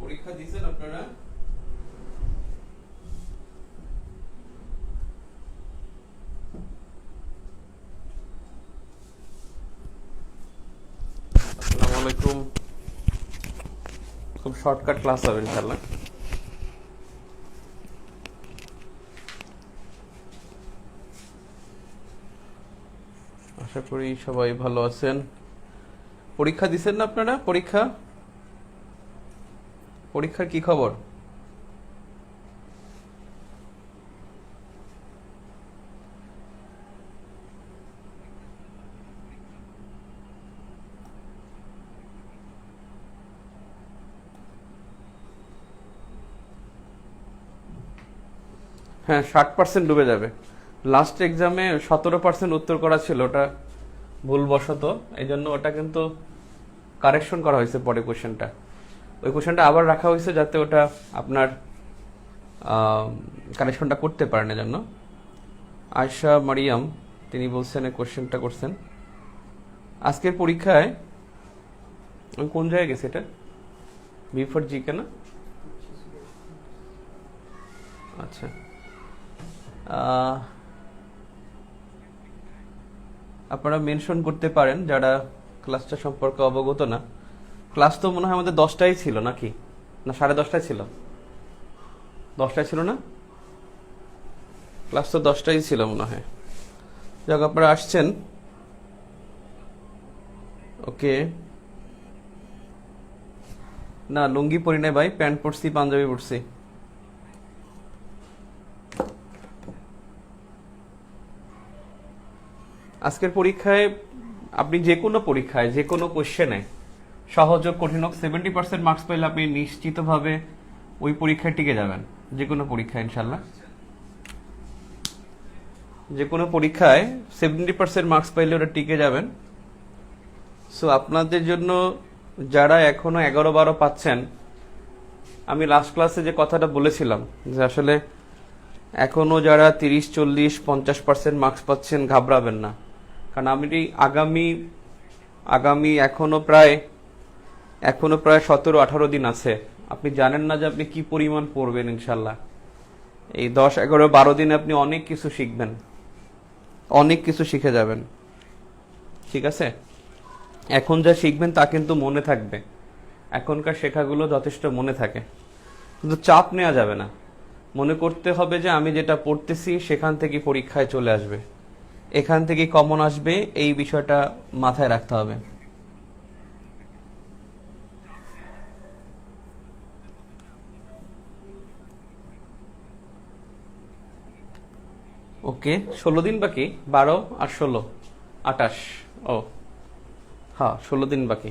পরীক্ষা দিয়েছেন আপনারা? আসসালামু আলাইকুম। খুব শর্টকাট ক্লাস হবে ইনশাআল্লাহ। আশা করি সবাই ভালো আছেন। পরীক্ষা দিয়েছেন না আপনারা? পরীক্ষার কি খবর? হ্যাঁ, 60% ডুবে যাবে। লাস্ট এক্সামে 17% উত্তর করা ছিল, ওটা ভুলবশত, এই জন্য ওটা কিন্তু কারেকশন করা হয়েছে পরে কোশ্চেনটা। ওই কোশ্চেনটা আবার রাখা হয়েছে যাতে ওটা আপনার কারেকশনটা করতে পারেন। এজন্য আয়শা মারিয়াম তিনি বলছেন এই কোশ্চেনটা করছেন। আজকের পরীক্ষায় আমি কোন জায়গায় গেছি, এটা বিফোর জি কেনা? আচ্ছা, আপনারা মেনশন করতে পারেন যারা ক্লাসটা সম্পর্কে অবগত না। ক্লাস তো মনে হয় আমাদের 10টায় ছিল নাকি, না 10:30টায় ছিল? 10টায় ছিল না? ক্লাস তো 10টায় ছিল মনে হয়। যাক, আপনারা আসছেন, ওকে। না, লুঙ্গি পরি নাই ভাই, প্যান্ট পরছি, পাঞ্জাবি পরছি। আজকের পরীক্ষায় আপনি যে কোনো পরীক্ষায় যে কোনো কোশ্চেনে সহজ হোক কঠিন হোক 70% মার্কস পেলে আপনি নিশ্চিতভাবে ওই পরীক্ষায় টিকে যাবেন। যে কোনো পরীক্ষায় ইনশাল্লাহ, যে কোনো পরীক্ষায় 70% মার্কস পাইলে ওটা টিকে যাবেন। সো আপনাদের জন্য যারা এখনো 11-12 পাচ্ছেন, আমি লাস্ট ক্লাসে যে কথাটা বলেছিলাম যে আসলে এখনো যারা 30-40-50% মার্কস পাচ্ছেন ঘাবড়াবেন না, কারণ আমি আগামী এখনো প্রায় 17-18 দিন আছে। আপনি জানেন না যে আপনি কি পরিমাণ পড়বেন। ইনশাল্লাহ এই 10-11-12 দিনে আপনি অনেক কিছু শিখবেন, অনেক কিছু শিখে যাবেন। ঠিক আছে, এখন যা শিখবেন তা কিন্তু মনে থাকবে। এখনকার শেখাগুলো যথেষ্ট মনে থাকে, কিন্তু চাপ নেওয়া যাবে না। মনে করতে হবে যে আমি যেটা পড়তেছি সেখান থেকে পরীক্ষায় চলে আসবে, এখান থেকে কমন আসবে, এই বিষয়টা মাথায় রাখতে হবে। ওকে, 16 দিন বাকি, 12 আর 16, 28। ও হ্যাঁ, 16 দিন বাকি।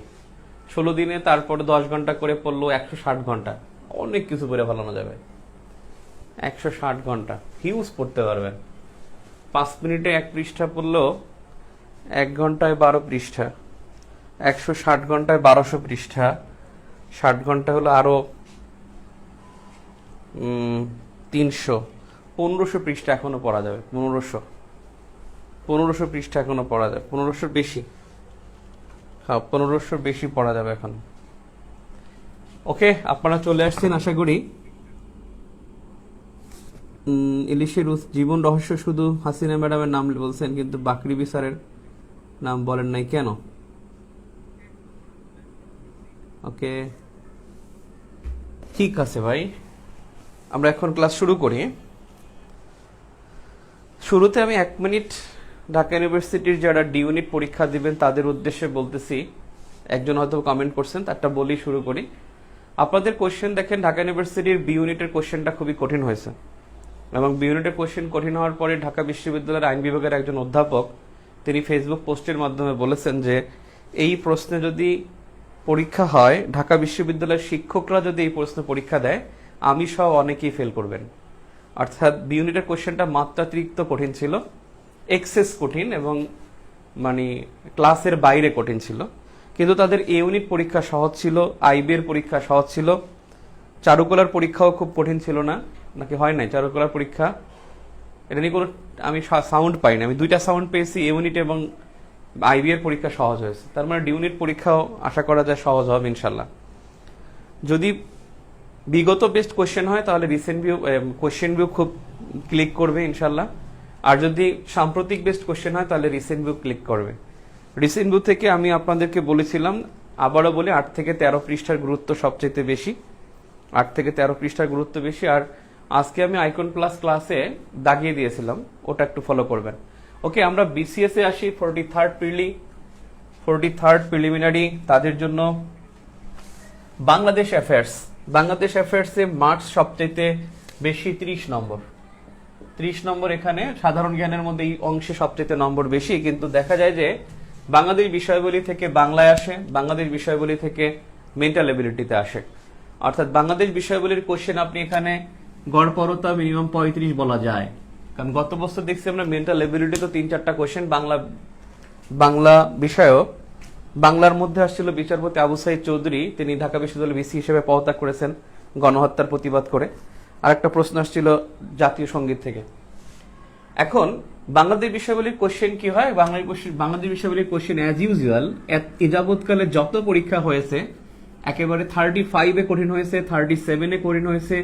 16 দিনে তারপরে 10 ঘন্টা করে পড়লো, 160 ঘন্টা। অনেক কিছু করে ফেলানো যাবে। 160 ঘন্টা হিউজ পড়তে পারবেন। 5 মিনিটে 1 পৃষ্ঠা পড়লেও 1 ঘন্টায় 12 পৃষ্ঠা, 160 ঘন্টায় 1200 পৃষ্ঠা, 60 ঘন্টা হলো আরো 300-1500 পৃষ্ঠা এখনো পড়া যাবে। 1500 পৃষ্ঠা এখনো পড়া যাবে, 1500 বেশি। হ্যাঁ, 1500 বেশি পড়া যাবে এখন। ওকে, আপনারা চলে আসছেন আশা করি। ইলিশের জীবন রহস্য শুধু হাসিনা ম্যাডামের নাম বলছেন, কিন্তু বাকরিবি স্যারের নাম বলেন নাই কেন? ওকে, ঠিক আছে ভাই, আমরা এখন ক্লাস শুরু করি। শুরুতে আমি 1 মিনিট ঢাকা ইউনিভার্সিটির যারা ডি ইউনিট পরীক্ষা দিবেন তাদের উদ্দেশ্যে বলতেছি। একজন হয়তো কমেন্ট করছেন, তারটা বলেই শুরু করি। আপনাদের কোশ্চেন দেখেন, ঢাকা ইউনিভার্সিটির বি ইউনিটের কোশ্চেনটা খুবই কঠিন হয়েছে, এবং বি ইউনিটের কোশ্চেন কঠিন হওয়ার পরে ঢাকা বিশ্ববিদ্যালয়ের আইন বিভাগের একজন অধ্যাপক তিনি ফেসবুক পোস্টের মাধ্যমে বলেছেন যে এই প্রশ্নে যদি পরীক্ষা হয়, ঢাকা বিশ্ববিদ্যালয়ের শিক্ষকরা যদি এই প্রশ্নে পরীক্ষা দেয়, আমি সহ অনেকেই ফেল করবেন। অর্থাৎ বি ইউনিটের কোশ্চেনটা মাত্রাতিরিক্ত কঠিন ছিল, এক্সেস কঠিন, এবং মানে ক্লাসের বাইরে কঠিন ছিল। কিন্তু তাদের এ ইউনিট পরীক্ষা সহজ ছিল, আইবি এর পরীক্ষা সহজ ছিল, চারুকলার পরীক্ষাও খুব কঠিন ছিল না, নাকি হয় নাই চারুকলার পরীক্ষা? এটা নিয়ে কোনো আমি সাউন্ড পাইনি, আমি দুইটা সাউন্ড পেয়েছি, এ ইউনিট এবং আইবি এর পরীক্ষা সহজ হয়েছে। তার মানে ডি ইউনিট পরীক্ষাও আশা করা যায় সহজ হবে ইনশাল্লাহ। যদি বিগত বেস্ট কোশ্চেন হয় তাহলে রিসেন্ট ভিউ কোশ্চেন ভিউ খুব ক্লিক করবে ইনশাল্লাহ, আর যদি সাম্প্রতিক বেস্ট কোশ্চেন হয় তাহলে রিসেন্ট ভিউ ক্লিক করবে। রিসেন্ট ভিউ থেকে আমি আপনাদেরকে বলেছিলাম, আবারও বলি, 8 থেকে 13 পৃষ্ঠার গুরুত্ব সবচেয়ে বেশি, 8 থেকে 13 পৃষ্ঠার গুরুত্ব বেশি। আর আজকে আমি আইকন প্লাস ক্লাসে দাগিয়ে দিয়েছিলাম, ওটা একটু ফলো করবেন। ওকে, আমরা বিসিএস এ আসি। 43rd প্রিলিমিনারি, তাদের জন্য বাংলাদেশ অ্যাফেয়ার্স। বাংলাদেশ অ্যাফেয়ার্সে মার্কস সবচেয়ে বেশি 30 নম্বর। 30 নম্বর এখানে সাধারণ জ্ঞানের মধ্যে এই অংশে সবচেয়ে নম্বর বেশি, কিন্তু দেখা যায় যে বাংলাদেশ বিষয়বলী থেকে বাংলায় আসে, বাংলাদেশ বিষয়বলী থেকে মেন্টাল এবিলিটিতে আসে। অর্থাৎ বাংলাদেশ বিষয়বলীর কোশ্চেন আপনি এখানে গড়পড়তা মিনিমাম 35 বলা যায়, কারণ গত বছর দেখছি আমরা মেন্টাল এবিলিটি তো 3-4টা কোশ্চেন বাংলা বিষয়ও। বাংলার মধ্যে আসছিল বিচারপতি আবু সাইদ চৌধুরী, তিনি ঢাকা বিশ্ববিদ্যালয় ভিসি হিসেবে পদত্যাগ করেছেন গণহত্যার প্রতিবাদ করে। আরেকটা প্রশ্ন আসছিল জাতীয় সঙ্গীত থেকে। এখন বাংলাদেশ বিষয়বলীর কোশ্চেন কি হয়? বাংলাদেশ বিষয়বলীর কোশ্চেন অ্যাজ ইউজুয়াল এ যাবৎকালে যত পরীক্ষা হয়েছে, একেবারে 35-এ কঠিন হয়েছে, 37-এ কঠিন হয়েছে,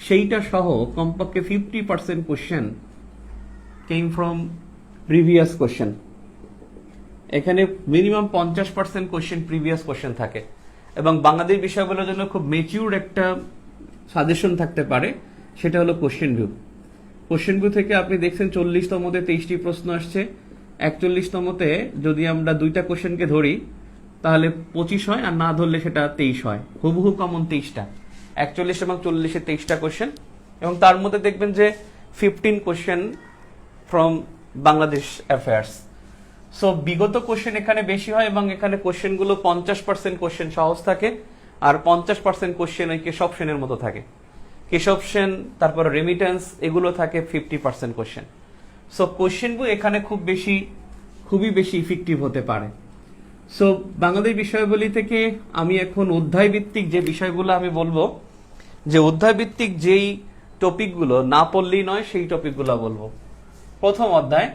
সেইটা সহ কমপক্ষে 50% question came from previous question. এখানে মিনিমাম 50% কোশ্চেন প্রিভিয়াস কোশ্চেন থাকে, এবং বাংলাদেশ বিষয়গুলোর জন্য খুব মেচিউর একটা সাজেশন থাকতে পারে, সেটা হলো কোশ্চেন ভিউ। কোশ্চেন ভিউ থেকে আপনি দেখছেন 40তমতে 23টি প্রশ্ন আসছে, 41তমতে যদি আমরা দুইটা কোশ্চেনকে ধরি তাহলে 25 হয়, আর না ধরলে সেটা 23 হয়। হুবহু কমন 23টা, 41 এবং 40-এ 23টা কোশ্চেন, এবং তার মধ্যে দেখবেন যে 15 question from Bangladesh affairs. So বিগত কোশ্চেন এখানে বেশি হয়, এবং এখানে কোশ্চেনগুলো 50% কোশ্চেন সহজ থাকে, আর 50% কোশ্চেন ওই কেশব সেনের মতো থাকে। কেশব সেন, তারপর রেমিটেন্স, এগুলো থাকে 50% কোশ্চেন। সো কোশ্চেন বই এখানে খুবই বেশি ইফেক্টিভ হতে পারে। সো বাংলাদেশ বিষয়বলী থেকে আমি এখন অধ্যায় ভিত্তিক যে বিষয়গুলো আমি বলবো, যে অধ্যায় ভিত্তিক যেই টপিকগুলো না পড়লেই নয় সেই টপিকগুলো বলবো। প্রথম অধ্যায়,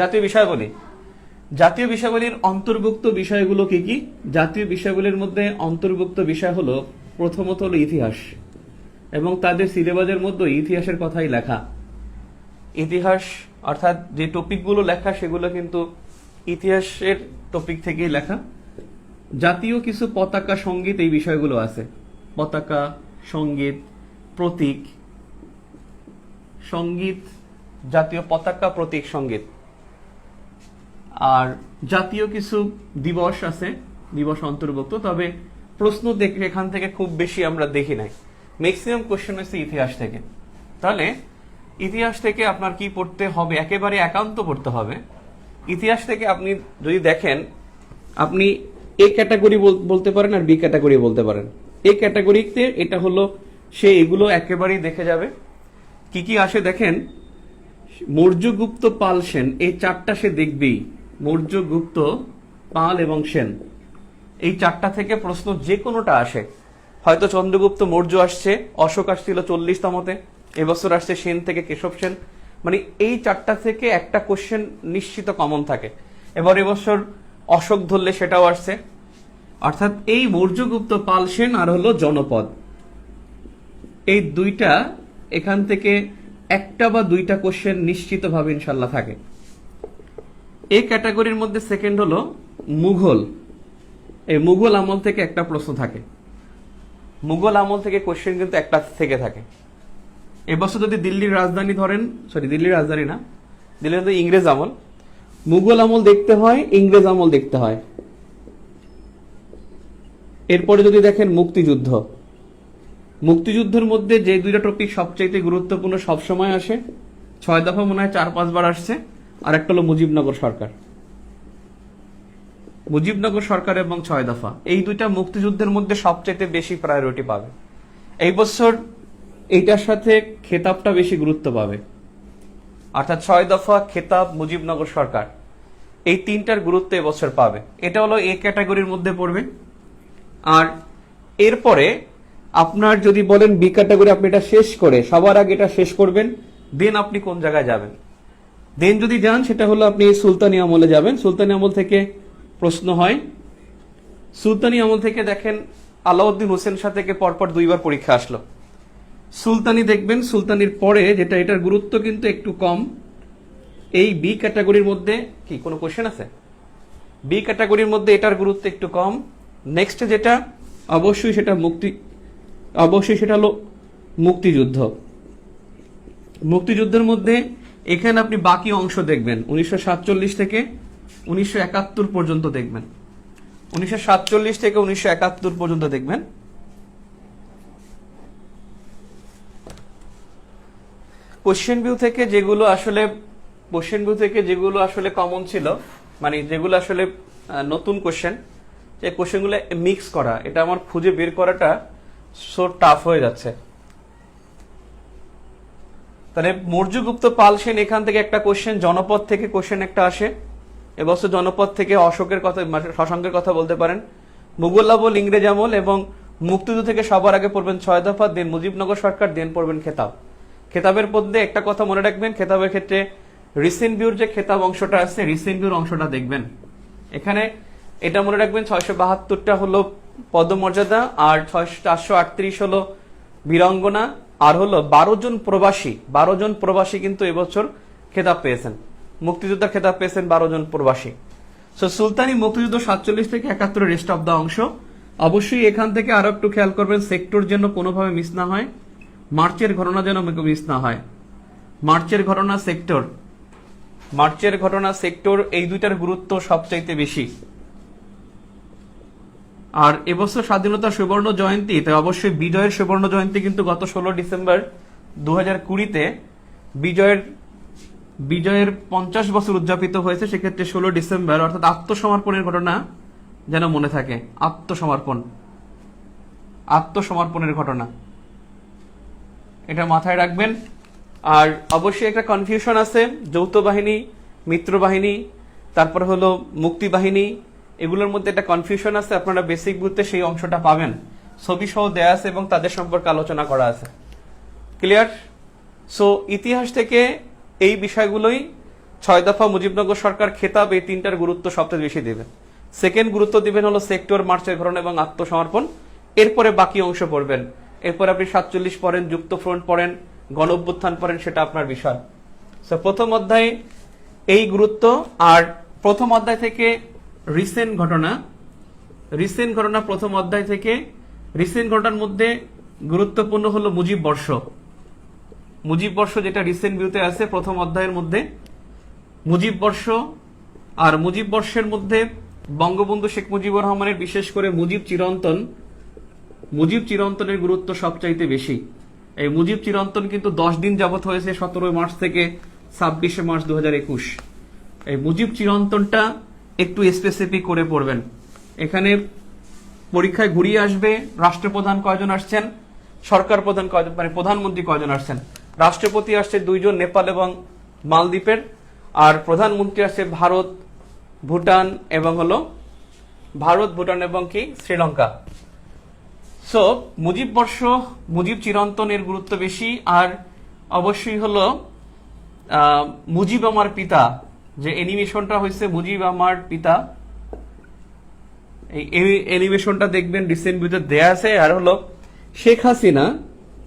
জাতীয় বিষয়াবলী। জাতীয় বিষয়াবলীর অন্তর্ভুক্ত বিষয়গুলো কি কি? জাতীয় বিষয়াবলীর মধ্যে অন্তর্ভুক্ত বিষয় হলো, প্রথমত হলো ইতিহাস, এবং তাদের সিলেবাসের মধ্যে ইতিহাসের কথাই লেখা। ইতিহাস অর্থাৎ যে টপিকগুলো লেখা সেগুলো কিন্তু ইতিহাসের টপিক থেকেই লেখা। জাতীয় কিছু পতাকা, সঙ্গীত, এই বিষয়গুলো আছে। পতাকা, সঙ্গীত, প্রতীক, সঙ্গীত, জাতীয় পতাকা, প্রতীক, সঙ্গীত। আর জাতীয় কিছু দিবস আছে, দিবস অন্তর্ভুক্ত, তবে প্রশ্ন এখান থেকে খুব বেশি আমরা দেখি নাই। ম্যাক্সিমাম কোশ্চেন হচ্ছে ইতিহাস থেকে। তাহলে ইতিহাস থেকে আপনার কি পড়তে হবে? একেবারে একান্ত পড়তে হবে। ইতিহাস থেকে আপনি যদি দেখেন, আপনি এ ক্যাটাগরি বলতে পারেন আর বি ক্যাটাগরি বলতে পারেন। এ ক্যাটাগরিতে এটা হলো সে এগুলো একেবারেই দেখে যাবে। কি কি আসে দেখেন, মৌর্য, গুপ্ত, পাল, সেন, এই চারটা সে দেখবেই। মৌর্য, গুপ্ত, পাল এবং সেন, এই চারটা থেকে প্রশ্ন যে কোনোটা আসে। হয়তো চন্দ্রগুপ্ত মৌর্য আসছে, অশোক আসছিল 40তমতে, এবছর আসছে সেন থেকে কেশব সেন। মানে এই চারটা থেকে একটা কোশ্চেন নিশ্চিত কমন থাকে। এবার এবছর অশোক ধরলে সেটাও আসছে। অর্থাৎ এই মৌর্য, গুপ্ত, পাল, সেন আর হলো জনপদ, এই দুইটা এখান থেকে একটা বা দুইটা কোশ্চেন নিশ্চিতভাবে ইনশাল্লাহ থাকে। এই ক্যাটাগরির মধ্যে সেকেন্ড হলো মুঘল। এই মুঘল আমল থেকে একটা প্রশ্ন থাকে, মুঘল আমল থেকে কোশ্চেন কিন্তু একটা থেকে থাকে। এবছর যদি দিল্লির রাজধানী ধরেন, সরি দিল্লির রাজধানী না, দিল্লির ইংরেজ আমল, মুঘল আমল দেখতে হয়, ইংরেজ আমল দেখতে হয়। এরপরে যদি দেখেন মুক্তিযুদ্ধ, মুক্তিযুদ্ধের মধ্যে যে দুইটা টপিক সবচাইতে গুরুত্বপূর্ণ সবসময় আসে, 6 দফা মনে হয় 4-5 বার আসছে, আর একটা হলো মুজিবনগর সরকার। মুজিবনগর সরকার এবং 6 দফা, এই দুইটা মুক্তিযুদ্ধের মধ্যে সবচাইতে বেশি প্রায়োরিটি পাবে। এই বছর এইটার সাথে খেতাবটা বেশি গুরুত্ব পাবে, অর্থাৎ 6 দফা, খেতাব, মুজিবনগর সরকার, এই তিনটার গুরুত্ব এবছর পাবে। এটা হলো এ ক্যাটাগরির মধ্যে পড়বে। আর এরপরে আপনার যদি বলেন বি ক্যাটাগরি, আপনি এটা শেষ করে সবার আগে এটা শেষ করবেন, দেন আপনি কোন জায়গায় যাবেন। দেন যদি যান সেটা হলো আপনি সুলতানি আমলে যাবেন। সুলতানি আমল থেকে প্রশ্ন হয়। সুলতানি আমল থেকে দেখেন আলাউদ্দিন হোসেন শাহ থেকে পরপর 2 বার পরীক্ষা আসলো। সুলতানি দেখবেন, সুলতানির পরে যেটা, এটার গুরুত্ব কিন্তু একটু কম। এই বি ক্যাটাগরির মধ্যে কি কোনো কোশ্চেন আছে? বি ক্যাটাগরির মধ্যে এটার গুরুত্ব একটু কম। নেক্সট যেটা অবশ্যই সেটা হলো মুক্তিযুদ্ধ। মুক্তিযুদ্ধের মধ্যে এখানে আপনি বাকি অংশ দেখবেন, 1947 থেকে 1971 পর্যন্ত দেখবেন। 1947 থেকে 1971 পর্যন্ত দেখবেন। কোশ্চেন ভিউ থেকে যেগুলো আসলে কমন ছিল, মানে যেগুলো আসলে নতুন কোশ্চেন, যে কোশ্চেনগুলো মিক্স করা, এটা আমার খুঁজে বের করাটা সো টাফ হয়ে যাচ্ছে। তাহলে মৌর্য, গুপ্ত, পাল, সেন, এখান থেকে একটা কোশ্চেন, জনপদ থেকে কোশ্চেন একটা আসে। এবছর জনপদ থেকে অশোকের কথা, শশাঙ্কের কথা বলতে পারেন। মুঘল আমল, ইংরেজ আমল এবং মুক্তিযুদ্ধ থেকে সবার আগে পড়বেন 6 দফা, দেন মুজিবনগর সরকার, দেন পড়বেন খেতাব। খেতাবের মধ্যে একটা কথা মনে রাখবেন, খেতাবের ক্ষেত্রে রিসেন্ট ভিউর যে খেতাব অংশটা আছে, রিসেন্ট ভিউর অংশটা দেখবেন। এখানে এটা মনে রাখবেন 672টা হলো পদমর্যাদা, আর 438 হলো বীরাঙ্গনা, আর হলো 12 জন প্রবাসী কিন্তু এবছর খেতাব পেয়েছেন, মুক্তিযোদ্ধার খেতাব পেয়েছেন 12 জন প্রবাসী। সো সুলতানি মুক্তিযুদ্ধ 47 থেকে 71 রেস্ট অফ দা অংশ। অবশ্যই এখান থেকে আরো একটু খেয়াল করবেন, সেক্টর যেন কোনোভাবে মিস না হয়, মার্চের ঘটনা যেন মিস না হয়। মার্চের ঘটনা সেক্টর, এই দুইটার গুরুত্ব সবচাইতে বেশি। আর এবছর স্বাধীনতা সুবর্ণ জয়ন্তী, তাই অবশ্যই বিজয়ের সুবর্ণ জয়ন্তী কিন্তু গত 16 ডিসেম্বর 2020-তে বিজয়ের 50 বছর উদযাপিত হয়েছে। সেক্ষেত্রে 16 ডিসেম্বর, অর্থাৎ আত্মসমর্পণের ঘটনা যেন মনে থাকে। আত্মসমর্পণের ঘটনা, এটা মাথায় রাখবেন। আর অবশ্যই একটা কনফিউশন আছে, যৌথ বাহিনী, মিত্র বাহিনী, তারপর হলো মুক্তি বাহিনী, এগুলোর মধ্যে একটা কনফিউশন আছে। আপনারা বেসিক বুঝতে সেই অংশটা পাবেন, ছবি সহ দেয়া আছে এবং তাদের সম্পর্কে আলোচনা করা আছে। ক্লিয়ার? সো ইতিহাস থেকে এই বিষয়গুলোই 6 দফা, মুজিবনগর সরকার, খেতাব, এই তিনটার গুরুত্ব সবচেয়ে বেশি দেবেন। সেকেন্ড গুরুত্ব দিবেন হলো সেক্টর, মার্চের ঘটনা এবং আত্মসমর্পণ। এরপরে বাকি অংশ পড়বেন। এরপর আপনি 47 পড়েন, যুক্ত ফ্রন্ট পড়েন, গণ অভ্যুত্থান পড়েন, সেটা আপনার বিষয়। সো প্রথম অধ্যায়ে এই গুরুত্ব। আর প্রথম অধ্যায় থেকে রিসেন্ট ঘটনা প্রথম অধ্যায় থেকে, রিসেন্ট ঘটনার মধ্যে গুরুত্বপূর্ণ হলো মুজিব বর্ষ, যেটা রিসেন্ট ভিউতে আছে প্রথম অধ্যায়ের মধ্যে। মুজিব বর্ষ, আর মুজিব বর্ষের মধ্যে বঙ্গবন্ধু শেখ মুজিবুর রহমানের, বিশেষ করে মুজিব চিরন্তনের গুরুত্ব সবচাইতে বেশি। এই মুজিব চিরন্তন কিন্তু 10 দিন যাবত হয়েছে, 17 মার্চ থেকে 26 মার্চ 2021। এই মুজিব চিরন্তনটা একটু স্পেসিফিক করে পড়বেন। এখানে পরীক্ষায় ঘুরিয়ে আসবে রাষ্ট্রপ্রধান কয়জন আসছেন, সরকার প্রধান কয়জন, মানে প্রধানমন্ত্রী কয়জন আসছেন। রাষ্ট্রপতি আসছে 2 জন, নেপাল এবং মালদ্বীপের, আর প্রধানমন্ত্রী আসছে ভারত, ভুটান এবং কি শ্রীলঙ্কা। সো মুজিব বর্ষ, মুজিব চিরন্তনের গুরুত্ব বেশি। আর অবশ্যই হলো মুজিব আমার পিতা, যে অ্যানিমেশনটা হয়েছে মুজিব আমার পিতা, এই অ্যানিমেশনটা দেখবেন, রিসেন্ট ভিডিওতে দেয়া আছে। আর হলো শেখ হাসিনা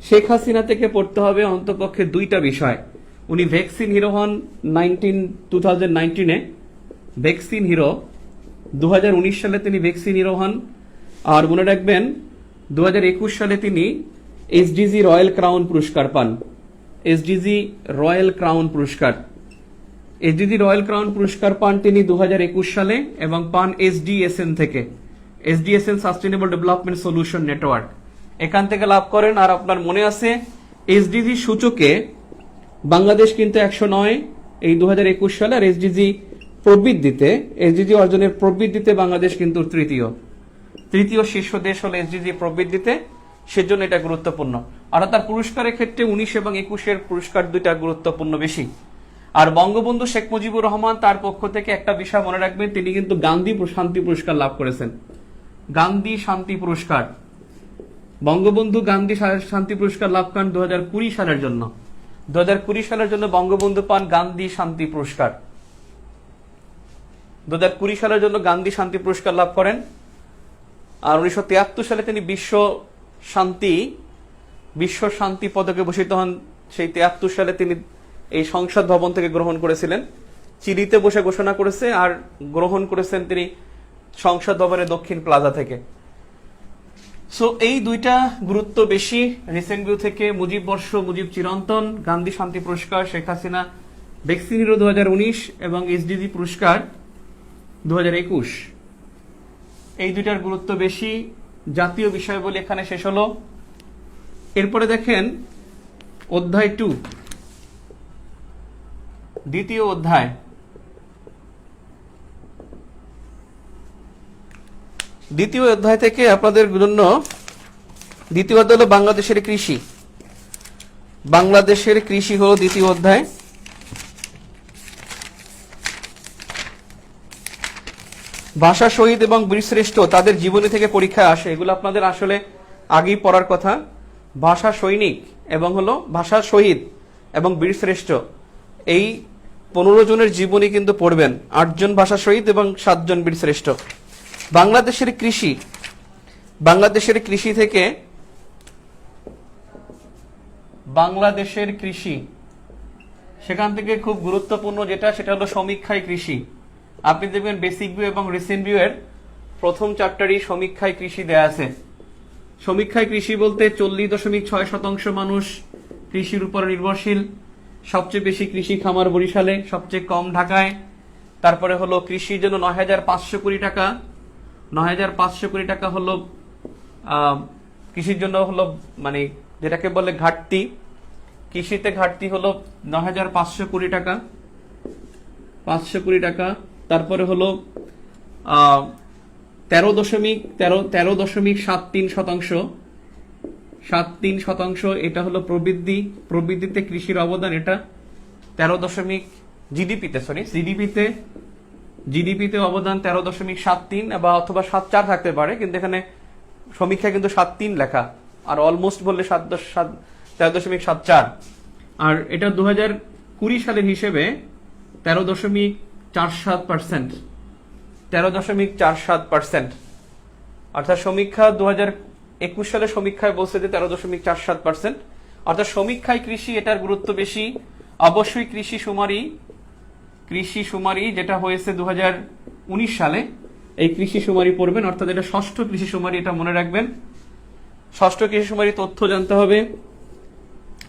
শেখ হাসিনা থেকে পড়তে হবে অন্তপক্ষে দুইটা বিষয়। উনি ভ্যাকসিন হিরো হন 2019-এ, ভ্যাকসিন হিরো। 2019 সালে তিনি ভ্যাকসিন হিরো হন। আর মনে রাখবেন 2021 সালে তিনি এসডিজি রয়্যাল ক্রাউন পুরস্কার পান। এসডিজি রয়্যাল ক্রাউন পুরস্কার, এসডিজি রয়্যাল ক্রাউন পুরস্কার পান তিনি 2021 সালে এবং পান এসডিএসএন থেকে, এসডিএসএন সাস্টেনেবল ডেভেলপমেন্ট সলিউশন নেটওয়ার্ক, এখান থেকে লাভ করেন। আর আপনার মনে আছে এসডিজি সূচকে বাংলাদেশ কিন্তু 109 এই 2021 সালে, আর এসডিজি প্রবৃদ্ধিতে, এসডিজি অর্জনের প্রবৃদ্ধিতে বাংলাদেশ কিন্তু তৃতীয় শীর্ষ দেশ হলো এসডিজি প্রবৃদ্ধিতে, সেজন্য এটা গুরুত্বপূর্ণ। আর তার পুরস্কারের ক্ষেত্রে 19 এবং 21-এর পুরস্কার দুইটা গুরুত্বপূর্ণ বেশি। আর বঙ্গবন্ধু শেখ মুজিবুর রহমান তার পক্ষ থেকে একটা বিষয় মনে রাখবেন, তিনি কিন্তু গান্ধী শান্তি পুরস্কার লাভ করেছেন। গান্ধী শান্তি পুরস্কার, বঙ্গবন্ধু গান্ধী শান্তি পুরস্কার লাভ করেন 2020 সালের জন্য। 2020 সালের জন্য বঙ্গবন্ধু পান গান্ধী শান্তি পুরস্কার। 2020 সালের জন্য গান্ধী শান্তি পুরস্কার লাভ করেন। আর 1973 সালে তিনি বিশ্ব শান্তি পদকে ভূষিত হন। সেই 73 সালে তিনি এই সংসদ ভবন থেকে গ্রহণ করেছিলেন। চিলিতে বসে ঘোষণা করেছে, আর গ্রহণ করেছেন তিনি সংসদ ভবনের দক্ষিণ প্লাজা থেকে। সো এই দুইটা গুরুত্ব বেশি রিসেন্ট ভিউ থেকে। মুজিব বর্ষ, মুজিব চিরন্তন, গান্ধী শান্তি পুরস্কার, শেখ হাসিনা ভ্যাকসিন হিরো 2019 এবং এসডিজি পুরস্কার 2021, এই দুইটার গুরুত্ব বেশি। জাতীয় বিষয় বলে এখানে শেষ হলো। এরপরে দেখেন অধ্যায় 2, দ্বিতীয় অধ্যায়। দ্বিতীয় অধ্যায় থেকে আপনাদের জন্য দ্বিতীয় অধ্যায় হলো বাংলাদেশের কৃষি। বাংলাদেশের কৃষি হলো দ্বিতীয় অধ্যায়। ভাষা শহীদ এবং বীরশ্রেষ্ঠ তাদের জীবনী থেকে পরীক্ষায় আসে, এগুলো আপনাদের আসলে আগেই পড়ার কথা। ভাষা সৈনিক এবং হলো ভাষা শহীদ এবং বীরশ্রেষ্ঠ, এই 15 জনের জীবনী কিন্তু পড়বেন। 8 জন ভাষা শহীদ এবং 7 জন বীরশ্রেষ্ঠ। বাংলাদেশের কৃষি, বাংলাদেশের কৃষি থেকে, বাংলাদেশের কৃষি, সেখান থেকে খুব গুরুত্বপূর্ণ যেটা, সেটা হলো সমীক্ষায় কৃষি। আপনি দেখবেন বেসিক ভিউ এবং রিসেন্ট ভিউ এর প্রথম চ্যাপ্টারই সমীক্ষায় কৃষি দেয়া আছে। সমীক্ষায় কৃষি বলতে 40.6% মানুষ কৃষির উপর নির্ভরশীল। সবচেয়ে বেশি কৃষি খামার বরিশালে, সবচেয়ে কম ঢাকায়। তারপরে হলো কৃষির জন্য 9,500 কোটি টাকা, 9,500 কোটি টাকা হলো কৃষির জন্য হলো মানে যেটাকে বলে ঘাটতি। কৃষিতে ঘাটতি হলো 9,500 কোটি টাকা, 500 কোটি টাকা। তারপরে হলো 13.73%, এটা হলো প্রবৃদ্ধিতে কৃষির অবদান, এটা 13 জিডিপিতে অবদান 13.73 বা অথবা 7.4 থাকতে পারে, কিন্তু এখানে সমীক্ষা কিন্তু 7.3 লেখা, আর অলমোস্ট বললে 13.74। আর এটা 2020 সালের হিসেবে 13.47%, 13.47%। অর্থাৎ সমীক্ষা 2021 সালে সমীক্ষায় বলছে যে 13.47%। অর্থাৎ সমীক্ষায় কৃষি, এটার গুরুত্ব বেশি। অবশ্যই কৃষি শুমারি যেটা হয়েছে 2019 সালে, এই কৃষি শুমারি পড়বেন। অর্থাৎ এটা ষষ্ঠ কৃষি শুমারি, এটা মনে রাখবেন। ষষ্ঠ কৃষি শুমারি তথ্য জানতে হবে।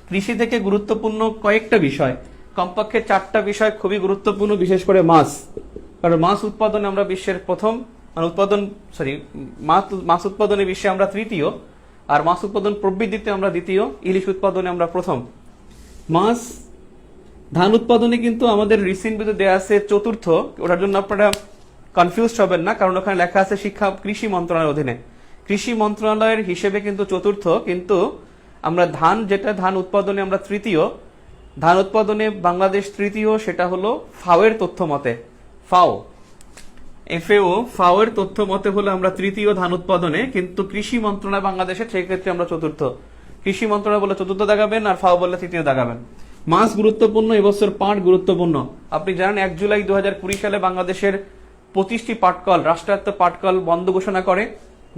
কৃষি থেকে গুরুত্বপূর্ণ কয়েকটা বিষয়, কমপক্ষে 4টা বিষয় খুবই গুরুত্বপূর্ণ, বিশেষ করে মাছ। কারণ মাছ উৎপাদনে আমরা বিশ্বের প্রথম, মাছ উৎপাদনে বিশ্বে আমরা তৃতীয়, আর মাছ উৎপাদন প্রবৃদ্ধিতে আমরা দ্বিতীয়, ইলিশ উৎপাদনে আমরা প্রথম। মাছ, ধান উৎপাদনে কিন্তু আমাদের রিসেন্ট ভিডিও দেয়া আছে চতুর্থ, ওটার জন্য আপনারা কনফিউজ হবেন না, কারণ ওখানে লেখা আছে কৃষি মন্ত্রণালয়ের অধীনে। কৃষি মন্ত্রণালয়ের হিসেবে কিন্তু চতুর্থ, কিন্তু আমরা ধান উৎপাদনে আমরা তৃতীয়। ধান উৎপাদনে বাংলাদেশ তৃতীয়, সেটা হলো ফাও এর তথ্য মতে। ফাও এর তথ্য মতে হলো আমরা তৃতীয় ধান উৎপাদনে, কিন্তু কৃষি মন্ত্রণালয় বাংলাদেশের সেই ক্ষেত্রে আমরা চতুর্থ। কৃষি মন্ত্রণালয় বলে চতুর্থ দাগাবেন, আর ফাও বললে তৃতীয় দাগাবেন। মাছ গুরুত্বপূর্ণ, এবছর পাট গুরুত্বপূর্ণ। আপনি জানেন 1 জুলাই 2020 সালে বাংলাদেশের 25টি পাটকল, রাষ্ট্রায়ত্ত পাটকল বন্ধ ঘোষণা করে।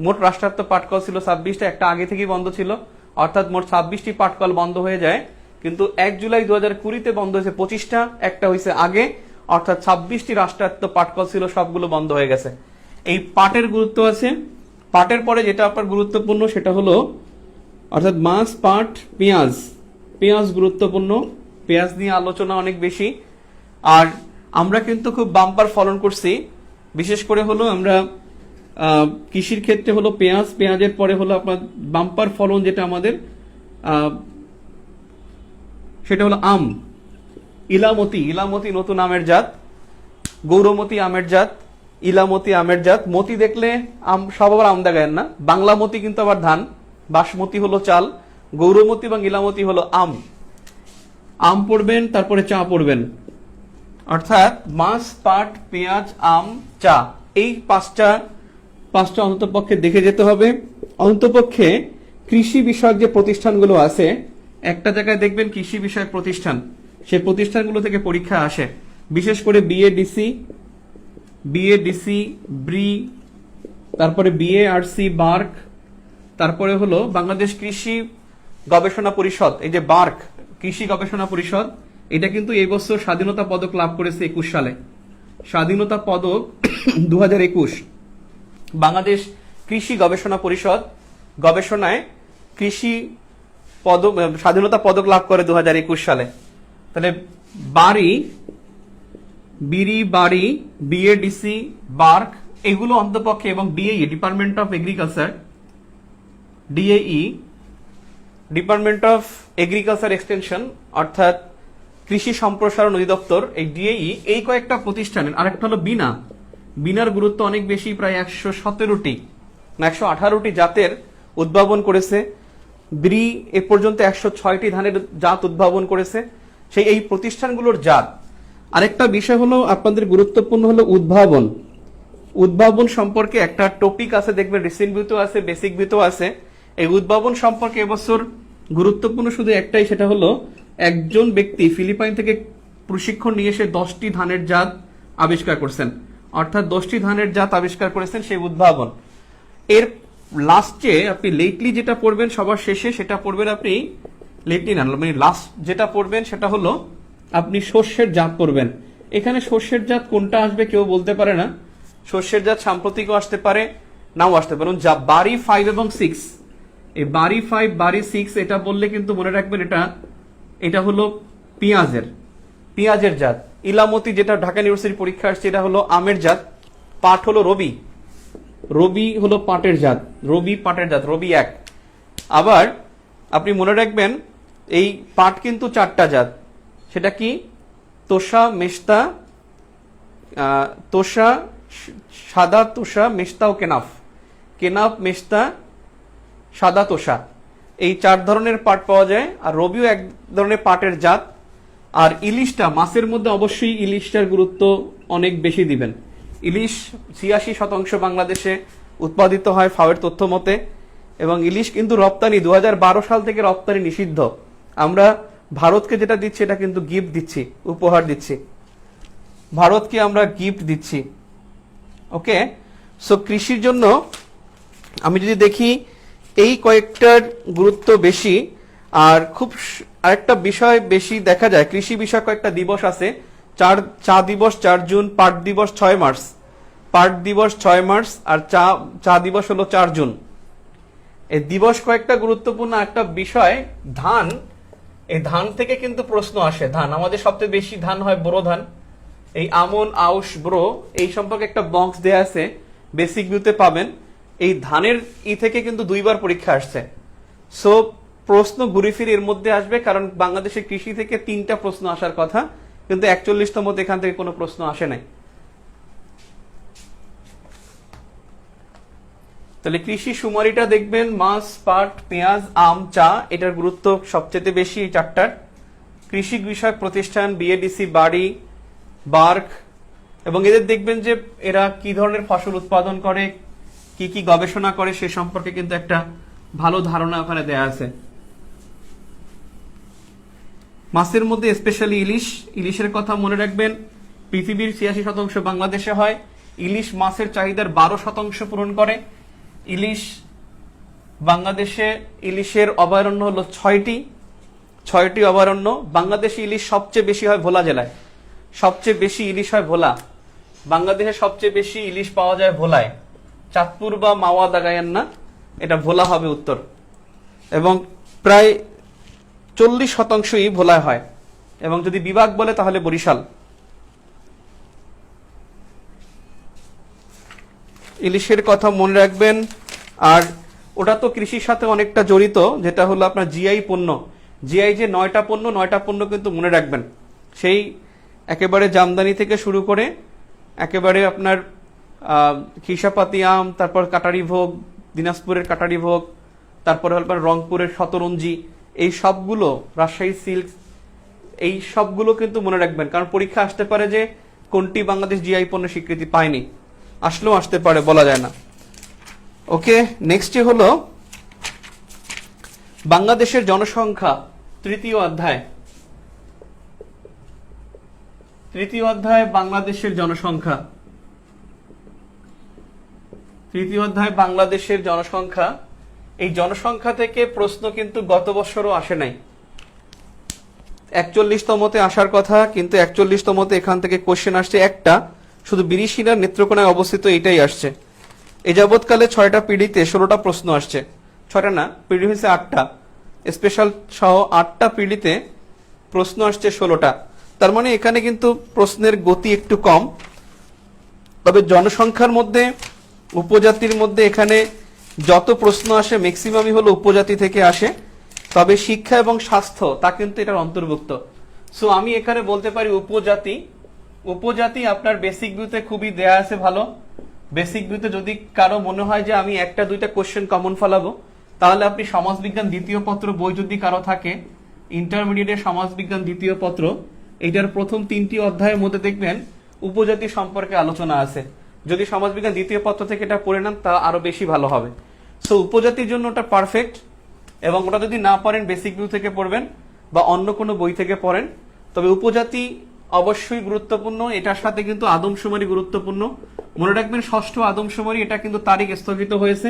মোট রাষ্ট্রায়ত্ত পাটকল ছিল 26টা, একটা আগে থেকেই বন্ধ ছিল। অর্থাৎ মোট 26টি পাটকল বন্ধ হয়ে যায়, কিন্তু 1 জুলাই 2020-তে বন্ধ হয়েছে 25টা, একটা হয়েছে আগে, অর্থাৎ 26টি রাষ্ট্রায়ত্ত পাটকল ছিল, সবগুলো বন্ধ হয়ে গেছে। এই পাটের গুরুত্ব আছে। পাটের পরে যেটা আপনার গুরুত্বপূর্ণ সেটা হলো অর্থাৎ মাছ, পাট, পেঁয়াজ। পেঁয়াজ গুরুত্বপূর্ণ, পেঁয়াজ নিয়ে আলোচনা অনেক বেশি। আর আমরা কিন্তু খুব বাম্পার ফলন করছি, বিশেষ করে হলো আমরা কৃষির ক্ষেত্রে হলো পেঁয়াজ, পেঁয়াজের পরে হলো আপনার বাম্পার ফলন যেটা আমাদের সেটা হলো আম। ইলামতি, ইলামতি নতুন আমের জাত, গৌরমতি আমের জাত, ইলামতি আমের জাত। মতি দেখলে আম, সব আবার আম দেখায় না, বাংলা মতি কিন্তু আবার ধান, বাসমতি হলো চাল, গৌরমতি এবং ইলামতি হলো আম। আম পড়বেন, তারপরে চা পড়বেন, অর্থাৎ মাছ, পাট, পেঁয়াজ, আম, চা, এই পাঁচটা অন্ততপক্ষে দেখে যেতে হবে। অন্ততপক্ষে কৃষি বিষয়ক যে প্রতিষ্ঠানগুলো আছে, একটা জায়গায় দেখবেন কৃষি বিষয়ক প্রতিষ্ঠান, সেই প্রতিষ্ঠানগুলো থেকে পরীক্ষা আসে, বিশেষ করে বিএডিসি, ব্রি, তারপরে বিএআরসি, বার্ক, তারপরে হলো বাংলাদেশ কৃষি গবেষণা পরিষদ, এই যে বার্ক কৃষি গবেষণা পরিষদ, এটা কিন্তু এই বছর স্বাধীনতা পদক লাভ করেছে 21 সালে, স্বাধীনতা পদক 2021। বাংলাদেশ কৃষি গবেষণা পরিষদ গবেষণায় কৃষি পদক, স্বাধীনতা পদক লাভ করে 2021 সালে। তাহলে বাড়ি, বিএডিসি, বার্ক, এগুলো অন্তপক্ষে, এবং ডিএই, department of agriculture, ডিএই, department of agriculture extension, অর্থাৎ কৃষি সম্প্রসারণ অধিদপ্তর, এই ডিএই, এই কয়েকটা প্রতিষ্ঠানের। আরেকটা হলো বিনা, বিনার গুরুত্ব অনেক বেশি, প্রায় 117টি না 118টি জাতের উদ্ভাবন করেছে। ব্রি এ পর্যন্ত 106টি ধানের জাত উদ্ভাবন করেছে, সেই এই প্রতিষ্ঠানগুলোর জাত। আরেকটা বিষয় হলো আপনাদের গুরুত্বপূর্ণ হলো উদ্ভাবন। উদ্ভাবন সম্পর্কে একটা টপিক আছে, দেখবেন রিসেন্ট ভিউতেও আছে, বেসিক ভিউতেও আছে। এই উদ্ভাবন সম্পর্কে এবছর গুরুত্বপূর্ণ শুধু একটাই, সেটা হলো একজন ব্যক্তি ফিলিপাইন থেকে প্রশিক্ষণ নিয়ে এসে 10টি ধানের জাত আবিষ্কার করছেন, অর্থাৎ 10টি ধানের জাত আবিষ্কার করেছেন, সেই উদ্ভাবন। এর লাস্টে আপনি লেটলি যেটা পড়বেন, সবার শেষে সেটা পড়বেন আপনি, লেটলি না মানে লাস্ট যেটা পড়বেন সেটা হলো আপনি শস্যের জাত পড়বেন। এখানে শস্যের জাত কোনটা আসবে কেউ বলতে পারে না, শস্যের জাত সাম্প্রতিকও আসতে পারে, নাও আসতে পারে। যা বাড়ি 5 এবং 6, এই বাড়ি 5, বাড়ি 6 এটা বললে কিন্তু মনে রাখবেন এটা হলো পেঁয়াজের জাত। ইলামতি যেটা ঢাকা ইউনিভার্সিটি পরীক্ষা আসছে, এটা হলো আমের জাত। পাট হলো রবি হলো পাটের জাত, রবি 1। আবার আপনি মনে রাখবেন এই পাট কিন্তু 4টা জাত, সেটা কি? তোষা, মেস্তা, সাদা তোষা, মেস্তা ও কেনাফ, মেস্তা, সাদা তোষা, এই 4 ধরনের পাট পাওয়া যায়। আর রবিও এক ধরনের পাটের জাত। আর ইলিশটা, মাছের মধ্যে অবশ্যই ইলিশটার গুরুত্ব অনেক বেশি দিবেন। ইলিশ 86% বাংলাদেশে উৎপাদিত হয় ফাওয়ের তথ্য মতে, এবং ইলিশ কিন্তু রপ্তানি 2012 সাল থেকে রপ্তানি নিষিদ্ধ। আমরা ভারতকে যেটা দিচ্ছি এটা কিন্তু গিফট দিচ্ছি, উপহার দিচ্ছি, ভারতকে আমরা গিফট দিচ্ছি। ওকে, সো কৃষির জন্য আমি যদি দেখি এই কয়েকটার গুরুত্ব বেশি। আর খুব আরেকটা বিষয় বেশি দেখা যায়, কৃষি বিষয় কয়েকটা দিবস আছে। চা দিবস 4 জুন, পাট দিবস 6 মার্চ, আর চা দিবস হলো 4 জুন। এই দিবস কয়েকটা গুরুত্বপূর্ণ। একটা বিষয় ধান, এই ধান থেকে কিন্তু প্রশ্ন আসে। ধান আমাদের সবচেয়ে বেশি ধান হয় বোরো ধান, এই আমন, আউশ, ব্রো, এই সম্পর্কে একটা বক্স দেয়া আছে, বেসিক ভিউতে পাবেন। এই ধানের থেকে কিন্তু 2বার পরীক্ষা আসছে। সো প্রশ্ন ঘুরে ফিরে এর মধ্যে আসবে, কারণ বাংলাদেশের কৃষি থেকে 3টা প্রশ্ন আসার কথা, কিন্তু 41তম এখান থেকে কোনো প্রশ্ন আসে নাই। তাহলে কৃষি সুমারিটা দেখবেন, মাছ, পাট, পেঁয়াজ, আম, চা, এটার গুরুত্ব সবচেয়ে বেশি এই 4টার। কৃষি বিষয়ক প্রতিষ্ঠান বিএডিসি, বাড়ি, বার্ক, এবং এদের দেখবেন যে এরা কি ধরনের ফসল উৎপাদন করে, কি কি গবেষণা করে, সে সম্পর্কে কিন্তু একটা ভালো ধারণা ওখানে দেয়া আছে। মাছের মধ্যে স্পেশালি ইলিশের কথা মনে রাখবেন, পৃথিবীর 86% বাংলাদেশে হয়। ইলিশ মাছের চাহিদার 12% পূরণ করে। ইলিশ বাংলাদেশে ইলিশের অভয়ারণ্য হলো 6টি অভয়ারণ্য। বাংলাদেশে ইলিশ সবচেয়ে বেশি হয় ভোলা জেলায়, সবচেয়ে বেশি ইলিশ হয় ভোলা। বাংলাদেশে সবচেয়ে বেশি ইলিশ পাওয়া যায় ভোলায়, চাঁদপুর বা মাওয়া দাগাইয়েন না, এটা ভোলা হবে উত্তর। এবং প্রায় 40%ই ভোলায় হয়। এবং যদি বিভাগ বলে তাহলে বরিশাল। ইলিশের কথা মনে রাখবেন। আর ওটা তো কৃষির সাথে অনেকটা জড়িত, যেটা হলো আপনার জিআই পণ্য। জিআই যে 9টা পণ্য কিন্তু মনে রাখবেন। সেই একেবারে জামদানি থেকে শুরু করে একেবারে আপনার খিসাপাতি আম, তারপর কাটারি ভোগ, দিনাজপুরের কাটারি ভোগ, তারপরে আপনার রংপুরের শতরঞ্জি, এই সবগুলো, রাজশাহী সিল্ক, এই সবগুলো কিন্তু মনে রাখবেন। কারণ পরীক্ষা আসতে পারে যে কোনটি বাংলাদেশ জিআই পণ্য স্বীকৃতি পায়নি, আসলেও আসতে পারে, বলা যায় না। ওকে, নেক্সটে হলো বাংলাদেশের জনসংখ্যা, তৃতীয় অধ্যায় বাংলাদেশের জনসংখ্যা। তৃতীয় অধ্যায় বাংলাদেশের জনসংখ্যা। এই জনসংখ্যা থেকে প্রশ্ন কিন্তু গত বছরও আসে নাই। 41তমতে আসার কথা, কিন্তু 41তমতে এখান থেকে কোশ্চেন আসছে একটা, শুধু বিরিশিলার নেত্রকোনায় অবস্থিত, এটাই আসছে। এ যাবৎকালে 6টা পিডিতে 16টা প্রশ্ন আসছে। 6টা না, পিডি হয়েছে 8টা, স্পেশাল সহ 8টা পিডিতে প্রশ্ন আসছে 16টা। তার মানে এখানে কিন্তু প্রশ্নের গতি একটু কম। তবে জনসংখ্যার মধ্যে, উপজাতির মধ্যে এখানে যত প্রশ্ন আসে ম্যাক্সিমামই হলো উপজাতি থেকে আসে। তবে শিক্ষা এবং স্বাস্থ্য তা কিন্তু এটার অন্তর্ভুক্ত। সো আমি এখানে বলতে পারি উপজাতি আপনার বেসিক ভিউতে খুবই দেয়া আছে ভালো। বেসিক ভিউতে যদি কারো মনে হয় যে আমি 1টা 2টা কোশ্চেন কমন ফেলাবো, তাহলে আপনি সমাজবিজ্ঞান দ্বিতীয় পত্র বই যদি কারো থাকে, ইন্টারমিডিয়েটের সমাজবিজ্ঞান দ্বিতীয় পত্র, এইটার প্রথম 3টি অধ্যায়ের মধ্যে দেখবেন উপজাতি সম্পর্কে আলোচনা আছে। যদি সমাজবিজ্ঞান দ্বিতীয় পত্র থেকে এটা পড়ে নেন তা আরো বেশি ভালো হবে। সো উপজাতির জন্য ওটা পারফেক্ট। এবং ওটা যদি না পারেন বেসিক ভিউ থেকে পড়বেন বা অন্য কোনো বই থেকে পড়েন। তবে উপজাতি অবশ্যই গুরুত্বপূর্ণ, এটার সাথে কিন্তু আদমশুমারি গুরুত্বপূর্ণ। মনে রাখবেন 6ষ্ঠ আদমশুমারি, এটা কিন্তু তারিখ স্থগিত হয়েছে।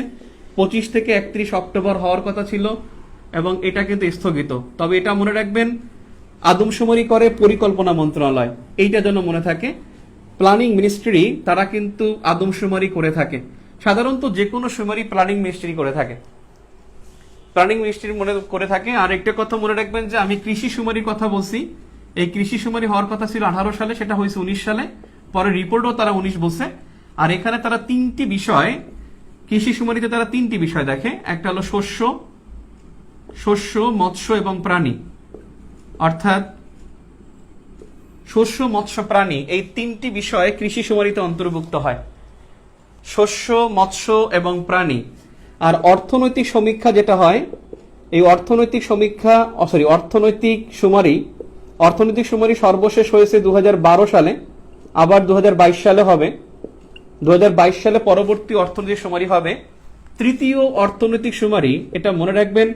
25 থেকে 31 অক্টোবর হওয়ার কথা ছিল এবং এটা কিন্তু স্থগিত। তবে এটা মনে রাখবেন, আদমশুমারি করে পরিকল্পনা মন্ত্রণালয়, এইটা যেন মনে থাকে। প্ল্যানিং মিনিস্ট্রি তারা কিন্তু আদমশুমারি করে থাকে। সাধারণত যে কোনো শুমারি প্ল্যানিং মিনিস্ট্রি করে থাকে, প্ল্যানিং মিনিস্ট্রি মনে করে থাকে। আর একটা কথা মনে রাখবেন যে আমি কৃষি শুমারির কথা বলছি, এই কৃষি শুমারি হওয়ার কথা ছিল 18 সালে, সেটা হয়েছে 19 সালে। পরে রিপোর্টও তারা 19 বলছে। আর এখানে তারা 3টি বিষয়, কৃষি শুমারিতে তারা 3টি বিষয় দেখে। একটা হলো শস্য, মৎস্য এবং প্রাণী। অর্থাৎ শস্য, মৎস্য, প্রাণী, এই 3টি বিষয় কৃষি শুমারিতে অন্তর্ভুক্ত হয়। শস্য, মৎস্য এবং প্রাণী। আর অর্থনৈতিক সমীক্ষা যেটা হয়, এই অর্থনৈতিক শুমারি সর্বশেষ হয়েছে 2012 সালে, আবার 2022 সালে হবে। 2022 সালে পরবর্তী অর্থনৈতিক শুমারি হবে। তৃতীয় অর্থনৈতিক শুমারি, এটা মনে রাখবেন,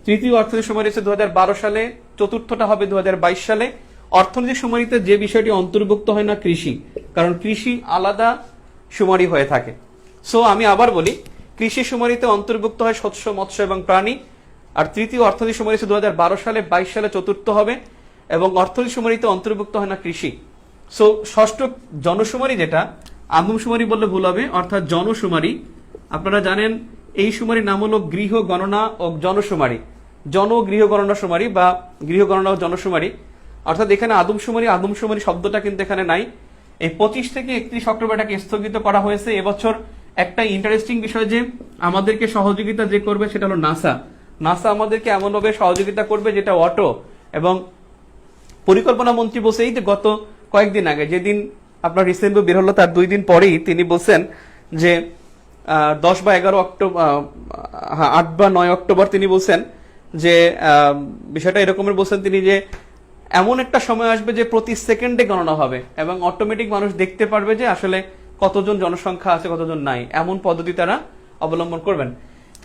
তৃতীয় অর্থনৈতিক শুমারি হচ্ছে 2012 সালে, চতুর্থটা হবে 2022 সালে। অর্থনৈতিক শুমারিতে যে বিষয়টি অন্তর্ভুক্ত হয় না কৃষি, কারণ কৃষি আলাদা শুমারি হয়ে থাকে। সো আমি আবার বলি, কৃষি শুমারিতে অন্তর্ভুক্ত হয় শস্য, মৎস্য এবং প্রাণী। আর তৃতীয় অর্থনৈতিক শুমারি হচ্ছে 2012 সালে, 22 সালে চতুর্থ হবে। এবং অর্থনৈতিক শুমারিতে অন্তর্ভুক্ত হয় না কৃষি। সো ষষ্ঠ জনশুমারি, যেটা আদমশুমারি বললে ভুল হবে, অর্থাৎ জনশুমারি। আপনারা জানেন এই শুমারির নাম হলো গৃহ গণনা ও জনশুমারি, গৃহ গণনা শুমারি বা গৃহ গণনা ও জনশুমারি। অর্থাৎ এখানে আদমশুমারি শব্দটা কিন্তু এখানে নাই। এই 25 থেকে 31 অক্টোবর এটাকে স্থগিত করা হয়েছে। এবছর একটা ইন্টারেস্টিং বিষয় যে আমাদেরকে সহযোগিতা যে করবে সেটা হলো নাসা আমাদেরকে এমনভাবে সহযোগিতা করবে যেটা অটো এবং পরিকল্পনা মন্ত্রী বলছে, এই যে গত কয়েকদিন আগে যেদিন আপনার রিসেন্টলি বের হলো তার 2 দিন পরেই তিনি বলছেন যে 10 বা 11 অক্টোবর, 8 বা 9 অক্টোবর তিনি বলছেন যে বিষয়টা এরকমের বলছেন তিনি যে এমন একটা সময় আসবে যে প্রতি সেকেন্ডে গণনা হবে এবং অটোমেটিক মানুষ দেখতে পারবে যে আসলে কতজন জনসংখ্যা আছে কতজন নাই, এমন পদ্ধতি তারা অবলম্বন করবেন।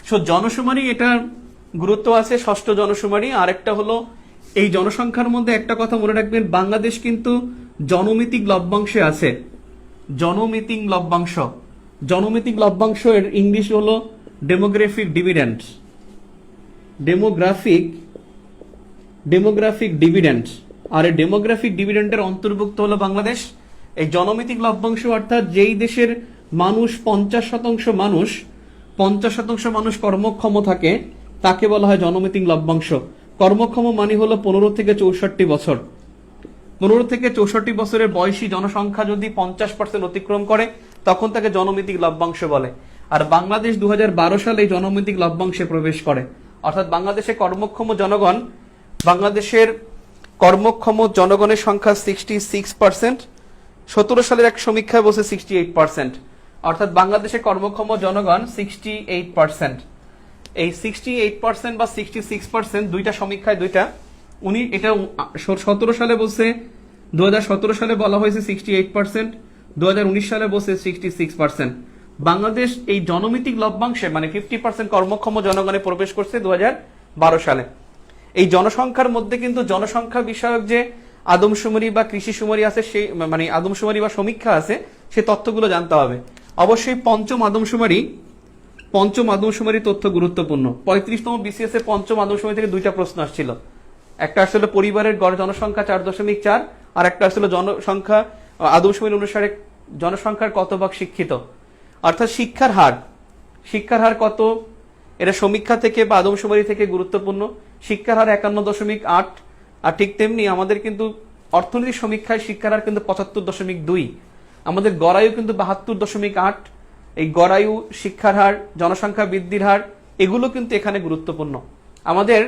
সো জনশুমারি এটার গুরুত্ব আছে, ষষ্ঠ জনশুমারি। আরেকটা হলো এই জনসংখ্যার মধ্যে একটা কথা মনে রাখবেন, বাংলাদেশ কিন্তু জনমিতিক লভ্যাংশে আছে। জনমিতিক লভ্যাংশ এর ইংলিশ হলো ডেমোগ্রাফিক ডিভিডেন্ড, ডেমোগ্রাফিক ডিভিডেন্ড। আর এই ডেমোগ্রাফিক ডিভিডেন্ডের অন্তর্ভুক্ত হলো বাংলাদেশ। এই জনমিতিক লভ্যাংশ অর্থাৎ যেই দেশের মানুষ 50% মানুষ কর্মক্ষম থাকে তাকে বলা হয় জনমিতিক লভ্যাংশ। কর্মক্ষম মানে হলো 15 থেকে 64 বছর। 15 থেকে 64 বছরের বয়সী জনসংখ্যা যদি 50% অতিক্রম করে তখন তাকে জনমিতিক লভ্যাংশ বলে। আর বাংলাদেশ 2012 সালে এই জনমিতিক লভ্যাংশে প্রবেশ করে। অর্থাৎ বাংলাদেশের কর্মক্ষম জনগণের সংখ্যা 66%। 17 সালের এক সমীক্ষায় বলছে 68%। অর্থাৎ বাংলাদেশের কর্মক্ষম জনগণ 68%। এই 68% বা 66% দুইটা সমীক্ষায় দুইটা। উনি এটা 17 সালে বলছে, 2017 সালে বলা হয়েছে 68%, 2019 সালে বলছে 66%। বাংলাদেশ এই জনমিতিক লভ্যাংশে মানে 50% কর্মক্ষম জনগণে প্রবেশ করছে 2012 সালে। এই জনসংখ্যার মধ্যে কিন্তু জনসংখ্যা বিষয়ক যে আদমশুমারি বা কৃষি শুমারি আছে, সেই মানে আদমশুমারি বা সমীক্ষা আছে, সে তথ্যগুলো জানতে হবে। অবশ্যই পঞ্চম আদমশুমারি তথ্য গুরুত্বপূর্ণ। 35তম বিসিএস এ পঞ্চম আদমশুমারি থেকে দুইটা প্রশ্ন আসছিল। একটা আসলে পরিবারের গড় জনসংখ্যা 4.4, আর একটা আসলে জনসংখ্যা আদমশুমারি অনুসারে জনসংখ্যার কত ভাগ শিক্ষিত, অর্থাৎ শিক্ষার হার কত, এটা সমীক্ষা থেকে বা আদমশুমারি থেকে গুরুত্বপূর্ণ। শিক্ষার হার 51.8। আর ঠিক তেমনি আমাদের কিন্তু অর্থনৈতিক সমীক্ষায় শিক্ষার হার কিন্তু 75.2। আমাদের গড়ায়ু কিন্তু 72.8। এই গড়ায়ু, শিক্ষার হার, জনসংখ্যা বৃদ্ধির হার, এগুলো কিন্তু এখানে গুরুত্বপূর্ণ। আমাদের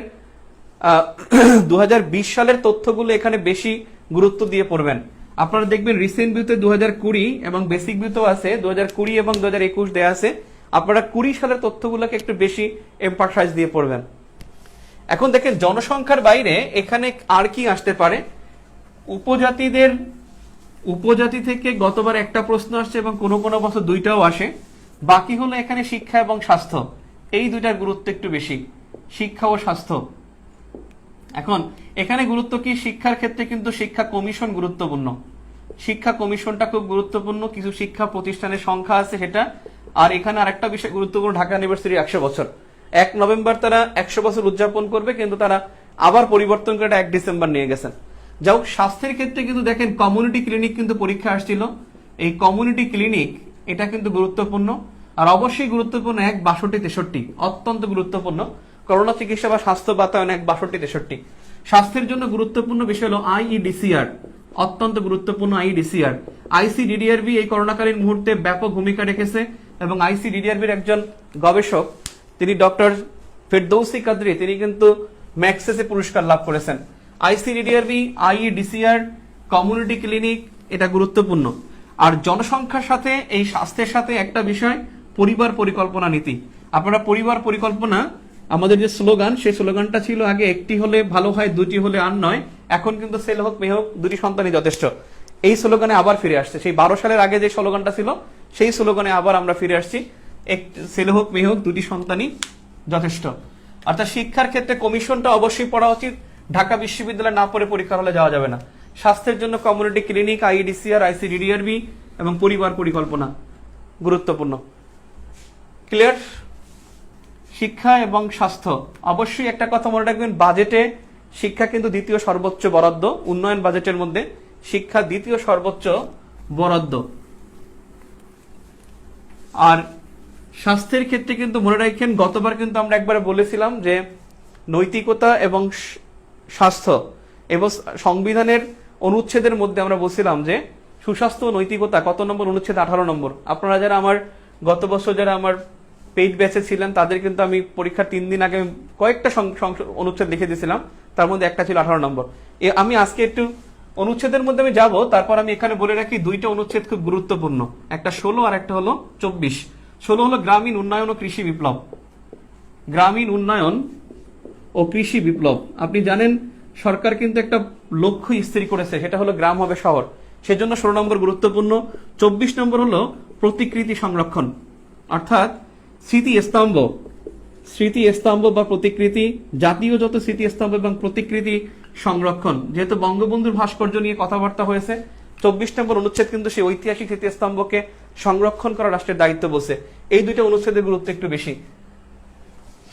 2020 সালের তথ্যগুলো এখানে বেশি গুরুত্ব দিয়ে পড়বেন। আপনারা দেখবেন রিসেন্ট ভিউতে 2020 এবং বেসিক ভিউতেও আছে 2020 এবং 2021 দেয়া আছে। আপনারা 20 সালের তথ্যগুলোকে একটু বেশি এমফাসাইজ দিয়ে পড়বেন। এখন দেখেন জনসংখ্যার বাইরে এখানে আর কি আসতে পারে। উপজাতি থেকে গতবার একটা প্রশ্ন আসছে এবং কোনো কোনো বছর দুইটাও আসে। বাকি হলো এখানে শিক্ষা এবং স্বাস্থ্য, এই দুইটার গুরুত্ব একটু বেশি, শিক্ষা ও স্বাস্থ্য। এখন এখানে গুরুত্ব কি, শিক্ষার ক্ষেত্রে কিন্তু শিক্ষা কমিশন গুরুত্বপূর্ণ। শিক্ষা কমিশনটা খুব গুরুত্বপূর্ণ। কিছু শিক্ষা প্রতিষ্ঠানের সংখ্যা আছে সেটা। আর এখানে আরেকটা বিষয় গুরুত্বপূর্ণ, ঢাকা ইউনিভার্সিটি 100 বছর। 1 নভেম্বর তারা 100 বছর উদযাপন করবে, কিন্তু তারা আবার পরিবর্তন করে 1 ডিসেম্বর নিয়ে গেছেন। যাই হোক, স্বাস্থ্যের ক্ষেত্রে কিন্তু দেখেন কমিউনিটি ক্লিনিক কিন্তু পরীক্ষা আসছিল। এই কমিউনিটি ক্লিনিক এটা কিন্তু গুরুত্বপূর্ণ। আর অবশ্যই গুরুত্বপূর্ণ 1/62-63, অত্যন্ত গুরুত্বপূর্ণ। করোনা চিকিৎসা বা স্বাস্থ্য বাতায়ন 1/62-63। স্বাস্থ্যের জন্য গুরুত্বপূর্ণ বিষয় হলো আইইডিসিআর, অত্যন্ত গুরুত্বপূর্ণ আইইডিসিআর। আইসিডিডিআরবি এই করোনাকালীন মুহূর্তে ব্যাপক ভূমিকা রেখেছে এবং আইসিডিডিআরবির একজন গবেষক, তিনি ডক্টর ফেরদৌসি কাদরি, তিনি কিন্তু ম্যাক্সেসে পুরস্কার লাভ করেছেন। আইসিডিডিআরবি, আইইডিসিআর, কমিউনিটি ক্লিনিক এটা গুরুত্বপূর্ণ। আর জনসংখ্যার সাথে এই স্বাস্থ্যের সাথে একটা বিষয়, পরিবার পরিকল্পনা নীতি। আপনারা পরিবার পরিকল্পনা, আমাদের যে স্লোগান, সেই স্লোগানটা ছিল আগে একটি হলে ভালো হয়, দুটি হলে আর নয়। এখন কিন্তু ছেলে হোক মেয়ে হোক, দুটি সন্তানই যথেষ্ট। এই স্লোগানে আবার ফিরে আসছে। সেই 12 সালের আগে যে স্লোগানটা ছিল সেই স্লোগানে আবার আমরা ফিরে আসছি, ছেলে হোক মেয়ে হোক, দুটি সন্তানই যথেষ্ট। অর্থাৎ শিক্ষার ক্ষেত্রে কমিশনটা অবশ্যই পড়া উচিত। ঢাকা বিশ্ববিদ্যালয়ে না পড়ে পরীক্ষার হলে যাওয়া যাবে না। স্বাস্থ্যের জন্য কমিউনিটি ক্লিনিক, আইইডিসিআর, আইসিডিডিআরবি এবং পরিবার পরিকল্পনা গুরুত্বপূর্ণ। ক্লিয়ার? শিক্ষা এবং স্বাস্থ্য। অবশ্যই একটা কথা মনে রাখবেন, বাজেটে শিক্ষা কিন্তু দ্বিতীয় সর্বোচ্চ বরাদ্দ। উন্নয়ন বাজেটের মধ্যে শিক্ষা দ্বিতীয় সর্বোচ্চ বরাদ্দ। আর স্বাস্থ্যের ক্ষেত্রে কিন্তু মনে রাখেন, গতবার কিন্তু আমরা একবার বলেছিলাম যে নৈতিকতা এবং স্বাস্থ্য এবং সংবিধানের অনুচ্ছেদের মধ্যে আমরা বলছিলাম যে সুস্বাস্থ্য ও নৈতিকতা কত নম্বর অনুচ্ছেদ, 18 নম্বর। আপনারা যারা আমার গত বছর যারা আমার পেইড ব্যাচে ছিলেন তাদের কিন্তু আমি পরীক্ষার 3 দিন আগে কয়েকটা অনুচ্ছেদ লিখে দিয়েছিলাম, তার মধ্যে একটা ছিল 18 নম্বর। আমি আজকে একটু অনুচ্ছেদের মধ্যে আমি যাব, তারপর আমি এখানে বলে রাখি দুইটা অনুচ্ছেদ খুব গুরুত্বপূর্ণ, একটা 16 আর একটা হলো 24। 16 হলো গ্রামীণ উন্নয়ন ও কৃষি বিপ্লব। গ্রামীণ উন্নয়ন ও কৃষি বিপ্লব। আপনি জানেন সরকার কিন্তু একটা লক্ষ্য স্থির করেছে, সেটা হলো গ্রাম হবে শহর। সেজন্য 16 নম্বর গুরুত্বপূর্ণ। 24 নম্বর হলো প্রতিকৃতি সংরক্ষণ, অর্থাৎ স্মৃতিস্তম্ভ বা প্রতিকৃতি, জাতীয় যত স্মৃতিস্তম্ভ এবং প্রতিকৃতি সংরক্ষণ। যেহেতু বঙ্গবন্ধুর ভাস্কর্য নিয়ে কথাবার্তা হয়েছে, 24 নম্বর অনুচ্ছেদ কিন্তু সেই ঐতিহাসিক স্মৃতিস্তম্ভকে সংরক্ষণ করা রাষ্ট্রের দায়িত্ব বলছে। এই দুইটা অনুচ্ছেদের গুরুত্ব একটু বেশি।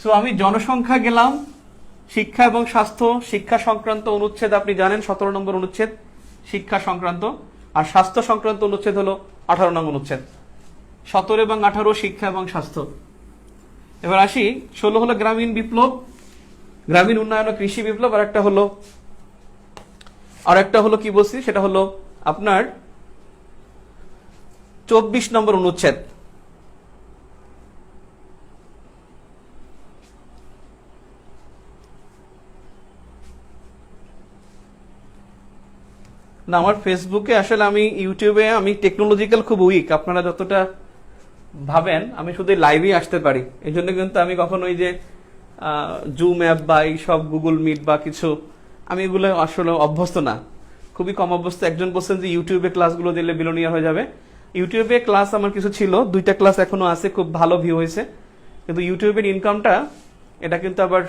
সো আমি জনসংখ্যা গেলাম, শিক্ষা এবং স্বাস্থ্য, শিক্ষা সংক্রান্ত অনুচ্ছেদ আপনি জানেন 17 নম্বর অনুচ্ছেদ শিক্ষা সংক্রান্ত, আর স্বাস্থ্য সংক্রান্ত অনুচ্ছেদ হলো 18 নম্বর অনুচ্ছেদ। 17 এবং 18 শিক্ষা এবং স্বাস্থ্য। এবার আসি 16 হলো গ্রামীণ বিপ্লব, গ্রামীণ উন্নয়ন ও কৃষি বিপ্লব, আর একটা হলো কি বলছি সেটা হলো আপনার 24 নম্বর অনুচ্ছেদ। না, আমার ফেসবুকে আসলে আমি ইউটিউবে আমি টেকনোলজিক্যাল খুব উইক, আপনারা যতটা ভাবেন আমি শুধু লাইভে আসতে পারি। এই জন্য কিন্তু আমি কখনো ওই যে জুম অ্যাপ বা এই সব গুগল মিট বা কিছু আমি এগুলো আসলে অভ্যস্ত না, খুবই কম অভ্যস্ত। একজন বলছেন যে ইউটিউবে ক্লাসগুলো দিলে বিলোনিয়ার হয়ে যাবে। ইউটিউবে ক্লাস আমার কিছু ছিল, 2টা ক্লাস এখনো আছে, খুব ভালো ভিউ হয়েছে। কিন্তু ইউটিউবের ইনকামটা এটা কিন্তু আবার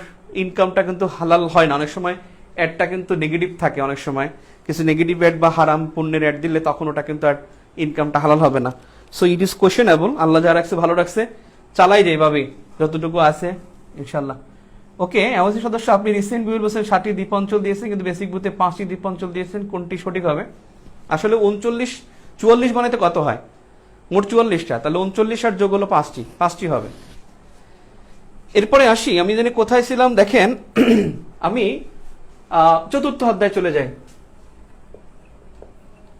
ইনকামটা কিন্তু হালাল হয় না, অনেক সময় অ্যাডটা কিন্তু নেগেটিভ থাকে, অনেক সময় কিছু নেগেটিভ অ্যাড বা হারাম পণ্যের অ্যাড দিলে তখন ওটা কিন্তু আর ইনকামটা হালাল হবে না। So it is কোয়েশনেবল। আল্লাহ যা রাখছে ভালো রাখছে, চালাই যায় এভাবেই যতটুকু আছে ইনশাল্লাহ। ওকে, এমসি সদস্য আপনি রিসেন্ট ভিউর বলছেন 60টি দ্বীপাঞ্চল দিয়েছেন, কিন্তু বেসিক বুথে 5টি দ্বীপাঞ্চল দিয়েছেন, কোনটি সঠিক হবে? আসলে 44 বানাইতে কত হয়? মোট 44টা, তাহলে 39 আর যোগ হলো 5টি হবে। এরপরে আসি, আমি জানি কোথায় ছিলাম, দেখেন আমি 4র্থ অধ্যায় চলে যাই।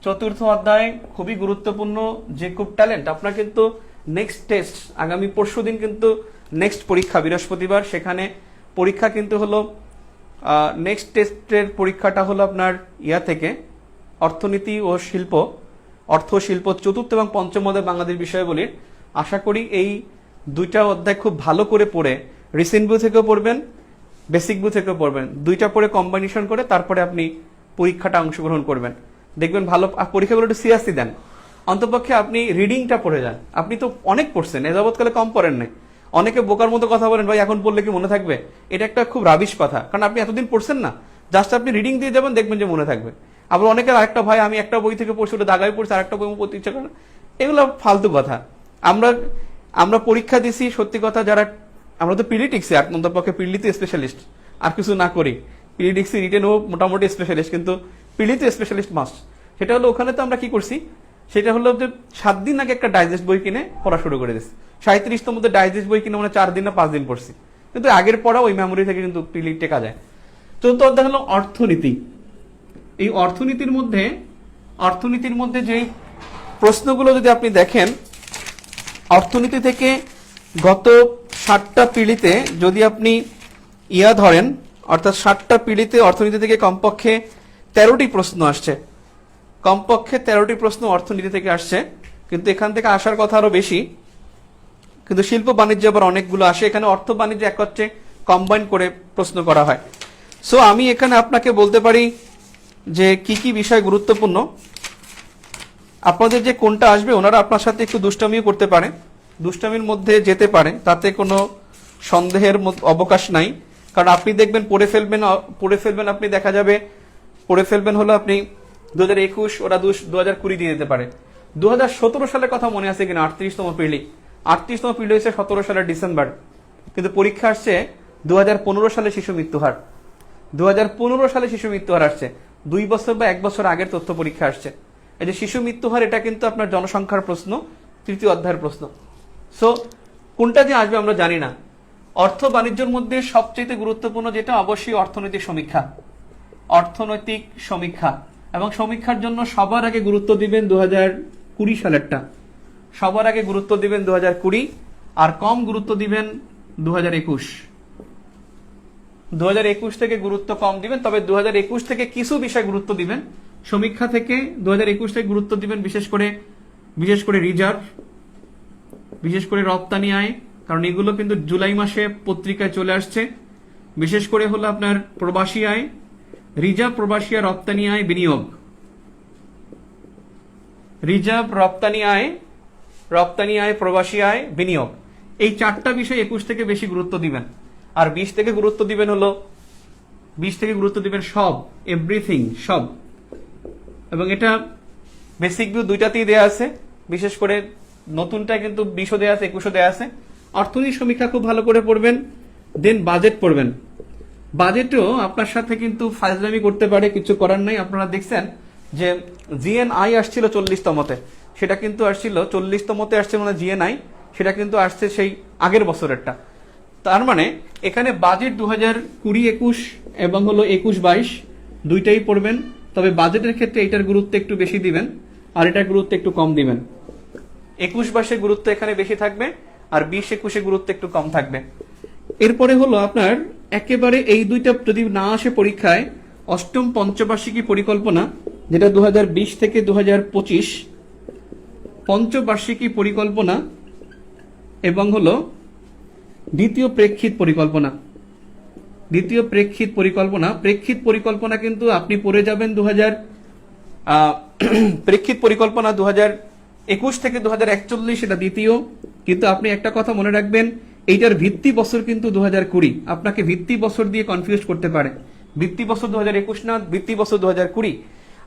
4র্থ অধ্যায় খুবই গুরুত্বপূর্ণ, যে খুব ট্যালেন্ট আপনার কিন্তু নেক্সট টেস্ট আগামী পরশুদিন কিন্তু নেক্সট পরীক্ষা বৃহস্পতিবার, সেখানে পরীক্ষা কিন্তু হলো নেক্সট টেস্টের পরীক্ষাটা হলো আপনার থেকে অর্থনীতি ও শিল্প, অর্থ শিল্প 4র্থ এবং 5ম অধ্যায় বাংলাদেশ বিষয়াবলীর। আশা করি এই 2টা অধ্যায় খুব ভালো করে পড়ে রিসেন্ট ভিউ থেকেও পড়বেন, বেসিক ভিউ থেকেও পড়বেন, 2টা পড়ে কম্বাইনেশন করে তারপরে আপনি পরীক্ষাটা অংশগ্রহণ করবেন, দেখবেন ভালো। পরীক্ষাগুলো একটু সিরিয়াসলি দেন, অন্তপক্ষে আপনি রিডিংটা পড়ে যান। আপনি তো অনেক পড়ছেন, এ যাবৎকালে কম পড়েন নাই। অনেকে বোকার মতো কথা বলেন, ভাই এখন পড়লে কি মনে থাকবে? এটা একটা খুব রাবিশ কথা, কারণ আপনি এতদিন পড়ছেন না, জাস্ট আপনি রিডিং দিয়ে যাবেন, দেখবেন যে মনে থাকবে। আবার অনেকের আরেকটা, ভাই আমি একটা বই থেকে পড়ছি ওটা দাগাই পড়ছি, আরেকটা বই পড়তে ইচ্ছা করে না, এগুলো ফালতু কথা। আমরা পরীক্ষা দিছি সত্যি কথা, যারা আমরা তো পিলিটিক্সে অন্তপক্ষে পিলিতে স্পেশালিস্ট, আর কিছু না করি পিলিটিক্সে রিটেন ও মোটামুটি স্পেশালিস্ট, কিন্তু পিলিতে স্পেশালিস্ট মাস্ট। সেটা হলো ওখানে তো আমরা কি করছি, সেটা হলো যে 7 দিন আগে একটা ডাইজেস্ট বই কিনে পড়া শুরু করে দিচ্ছি। 37তম মধ্যে ডাইজেস্ট বই কিনে মানে 4 দিন না 5 দিন পড়ছি, কিন্তু আগের পড়া ওই মেমোরি থেকে কিন্তু পিলিট টেকা যায়। 4র্থ অধ্যায় হলো অর্থনীতি। এই অর্থনীতির মধ্যে যে প্রশ্নগুলো যদি আপনি দেখেন, অর্থনীতি থেকে গত 60টা পিলিতে যদি আপনি ধরেন, অর্থাৎ 60টা পিলিতে অর্থনীতি থেকে কমপক্ষে 13টি প্রশ্ন আসছে, কমপক্ষে 13টি প্রশ্ন অর্থনীতি থেকে আসছে। কিন্তু এখান থেকে আসার কথা আরো বেশি, কিন্তু শিল্প বাণিজ্য আবার অনেকগুলো আসে। এখানে অর্থ বাণিজ্য একত্রে কম্বাইন করে প্রশ্ন করা হয়। সো আমি এখানে আপনাকে বলতে পারি যে কি কি বিষয় গুরুত্বপূর্ণ। আপনাদের যে কোনটা আসবে, ওনারা আপনার সাথে একটু দুষ্টামিও করতে পারে, দুষ্টামির মধ্যে যেতে পারে, তাতে কোনো সন্দেহের অবকাশ নাই। কারণ আপনি দেখবেন পড়ে ফেলবেন, আপনি দেখা যাবে পড়ে ফেলবেন হলো আপনি 2021, ওরা 2020 দিয়ে দিতে পারে। 2017 সালের কথা মনে আছে কিনা? 38তম পিলি হয়েছে 17 সালের ডিসেম্বর, কিন্তু পরীক্ষা আসছে 2015 সালে শিশু মৃত্যুহার। 2015 সালে শিশু মৃত্যুহার আসছে, 2 বছর বা 1 বছর আগের তথ্য পরীক্ষা আসছে। এই যে শিশু মৃত্যুহার, এটা কিন্তু আপনার জনসংখ্যার প্রশ্ন, 3য় অধ্যায়ের প্রশ্ন। সো কোনটা যে আসবে আমরা জানি না। অর্থ বাণিজ্যের মধ্যে সবচেয়ে গুরুত্বপূর্ণ যেটা, অবশ্যই অর্থনৈতিক সমীক্ষা, এবং সমীক্ষার জন্য সবার আগে গুরুত্ব দিবেন 2020 সালেরটা, সবার আগে গুরুত্ব দিবেন 2020, আর কম গুরুত্ব দিবেন 2021 থেকে গুরুত্ব কম দিবেন। তবে 2021 থেকে কিছু বিষয় গুরুত্ব দিবেন, সমীক্ষা থেকে 2021 থেকে গুরুত্ব দিবেন বিশেষ করে রিজার্ভ, বিশেষ করে রপ্তানি আয়, কারণ এগুলো কিন্তু জুলাই মাসে পত্রিকায় চলে আসছে। বিশেষ করে হলো আপনার প্রবাসী আয়, রিজার্ভ, প্রবাসী আয়, রপ্তানি আয়, বিনিয়োগ। রিজার্ভ, রপ্তানি আয়, প্রবাসী আয়, বিনিয়োগ, এই 4টা বিষয় 21 থেকে বেশি গুরুত্ব দিবেন। আর 20 থেকে গুরুত্ব দিবেন সব, এভরিথিং, সব। এবং এটা বেসিক ভিউ 2টাতেই দেয়া আছে, বিশেষ করে নতুনটা কিন্তু 20ও দেয়া আছে, 21ও দেয়া আছে। অর্থনীতি সমীক্ষা খুব ভালো করে পড়বেন, দেন বাজেট পড়বেন। বাজেটও আপনার সাথে কিন্তু ফাজলামি করতে পারে, কিছু করার নাই। আপনারা দেখছেন যে জিএনআই আসছিল 40তমতে, সেটা কিন্তু আসছিল 40তমতে আসছিল না জিএনআই, সেটা কিন্তু আসছে সেই আগের বছরেরটা। তার মানে এখানে বাজেট 2020-21 এবং হলো 21-22 দুইটাই পড়বেন। তবে বাজেটের ক্ষেত্রে এটার গুরুত্ব একটু বেশি দিবেন আর এটার গুরুত্ব একটু কম দিবেন। 21-22 গুরুত্ব এখানে বেশি থাকবে আর 20-21 গুরুত্ব একটু কম থাকবে। এরপরে হলো আপনার একেবারে এই দুইটা যদি না আসে পরীক্ষায়, অষ্টম পঞ্চবার্ষিকী পরিকল্পনা যেটা 2020 থেকে 2025, পঞ্চবার্ষিকী পরিকল্পনা এবং হলো দ্বিতীয় প্রেক্ষিত পরিকল্পনা। দ্বিতীয় প্রেক্ষিত পরিকল্পনা, প্রেক্ষিত পরিকল্পনা কিন্তু আপনি পড়ে যাবেন প্রেক্ষিত পরিকল্পনা 2021 থেকে 2041, এটা দ্বিতীয়। কিন্তু আপনি একটা কথা মনে রাখবেন, এইটার ভিত্তি বছর কিন্তু 2020। আপনাকে ভিত্তি বছর দিয়ে কনফিউজ করতে পারে, ভিত্তি বছর 2021 না, ভিত্তি বছর 2020।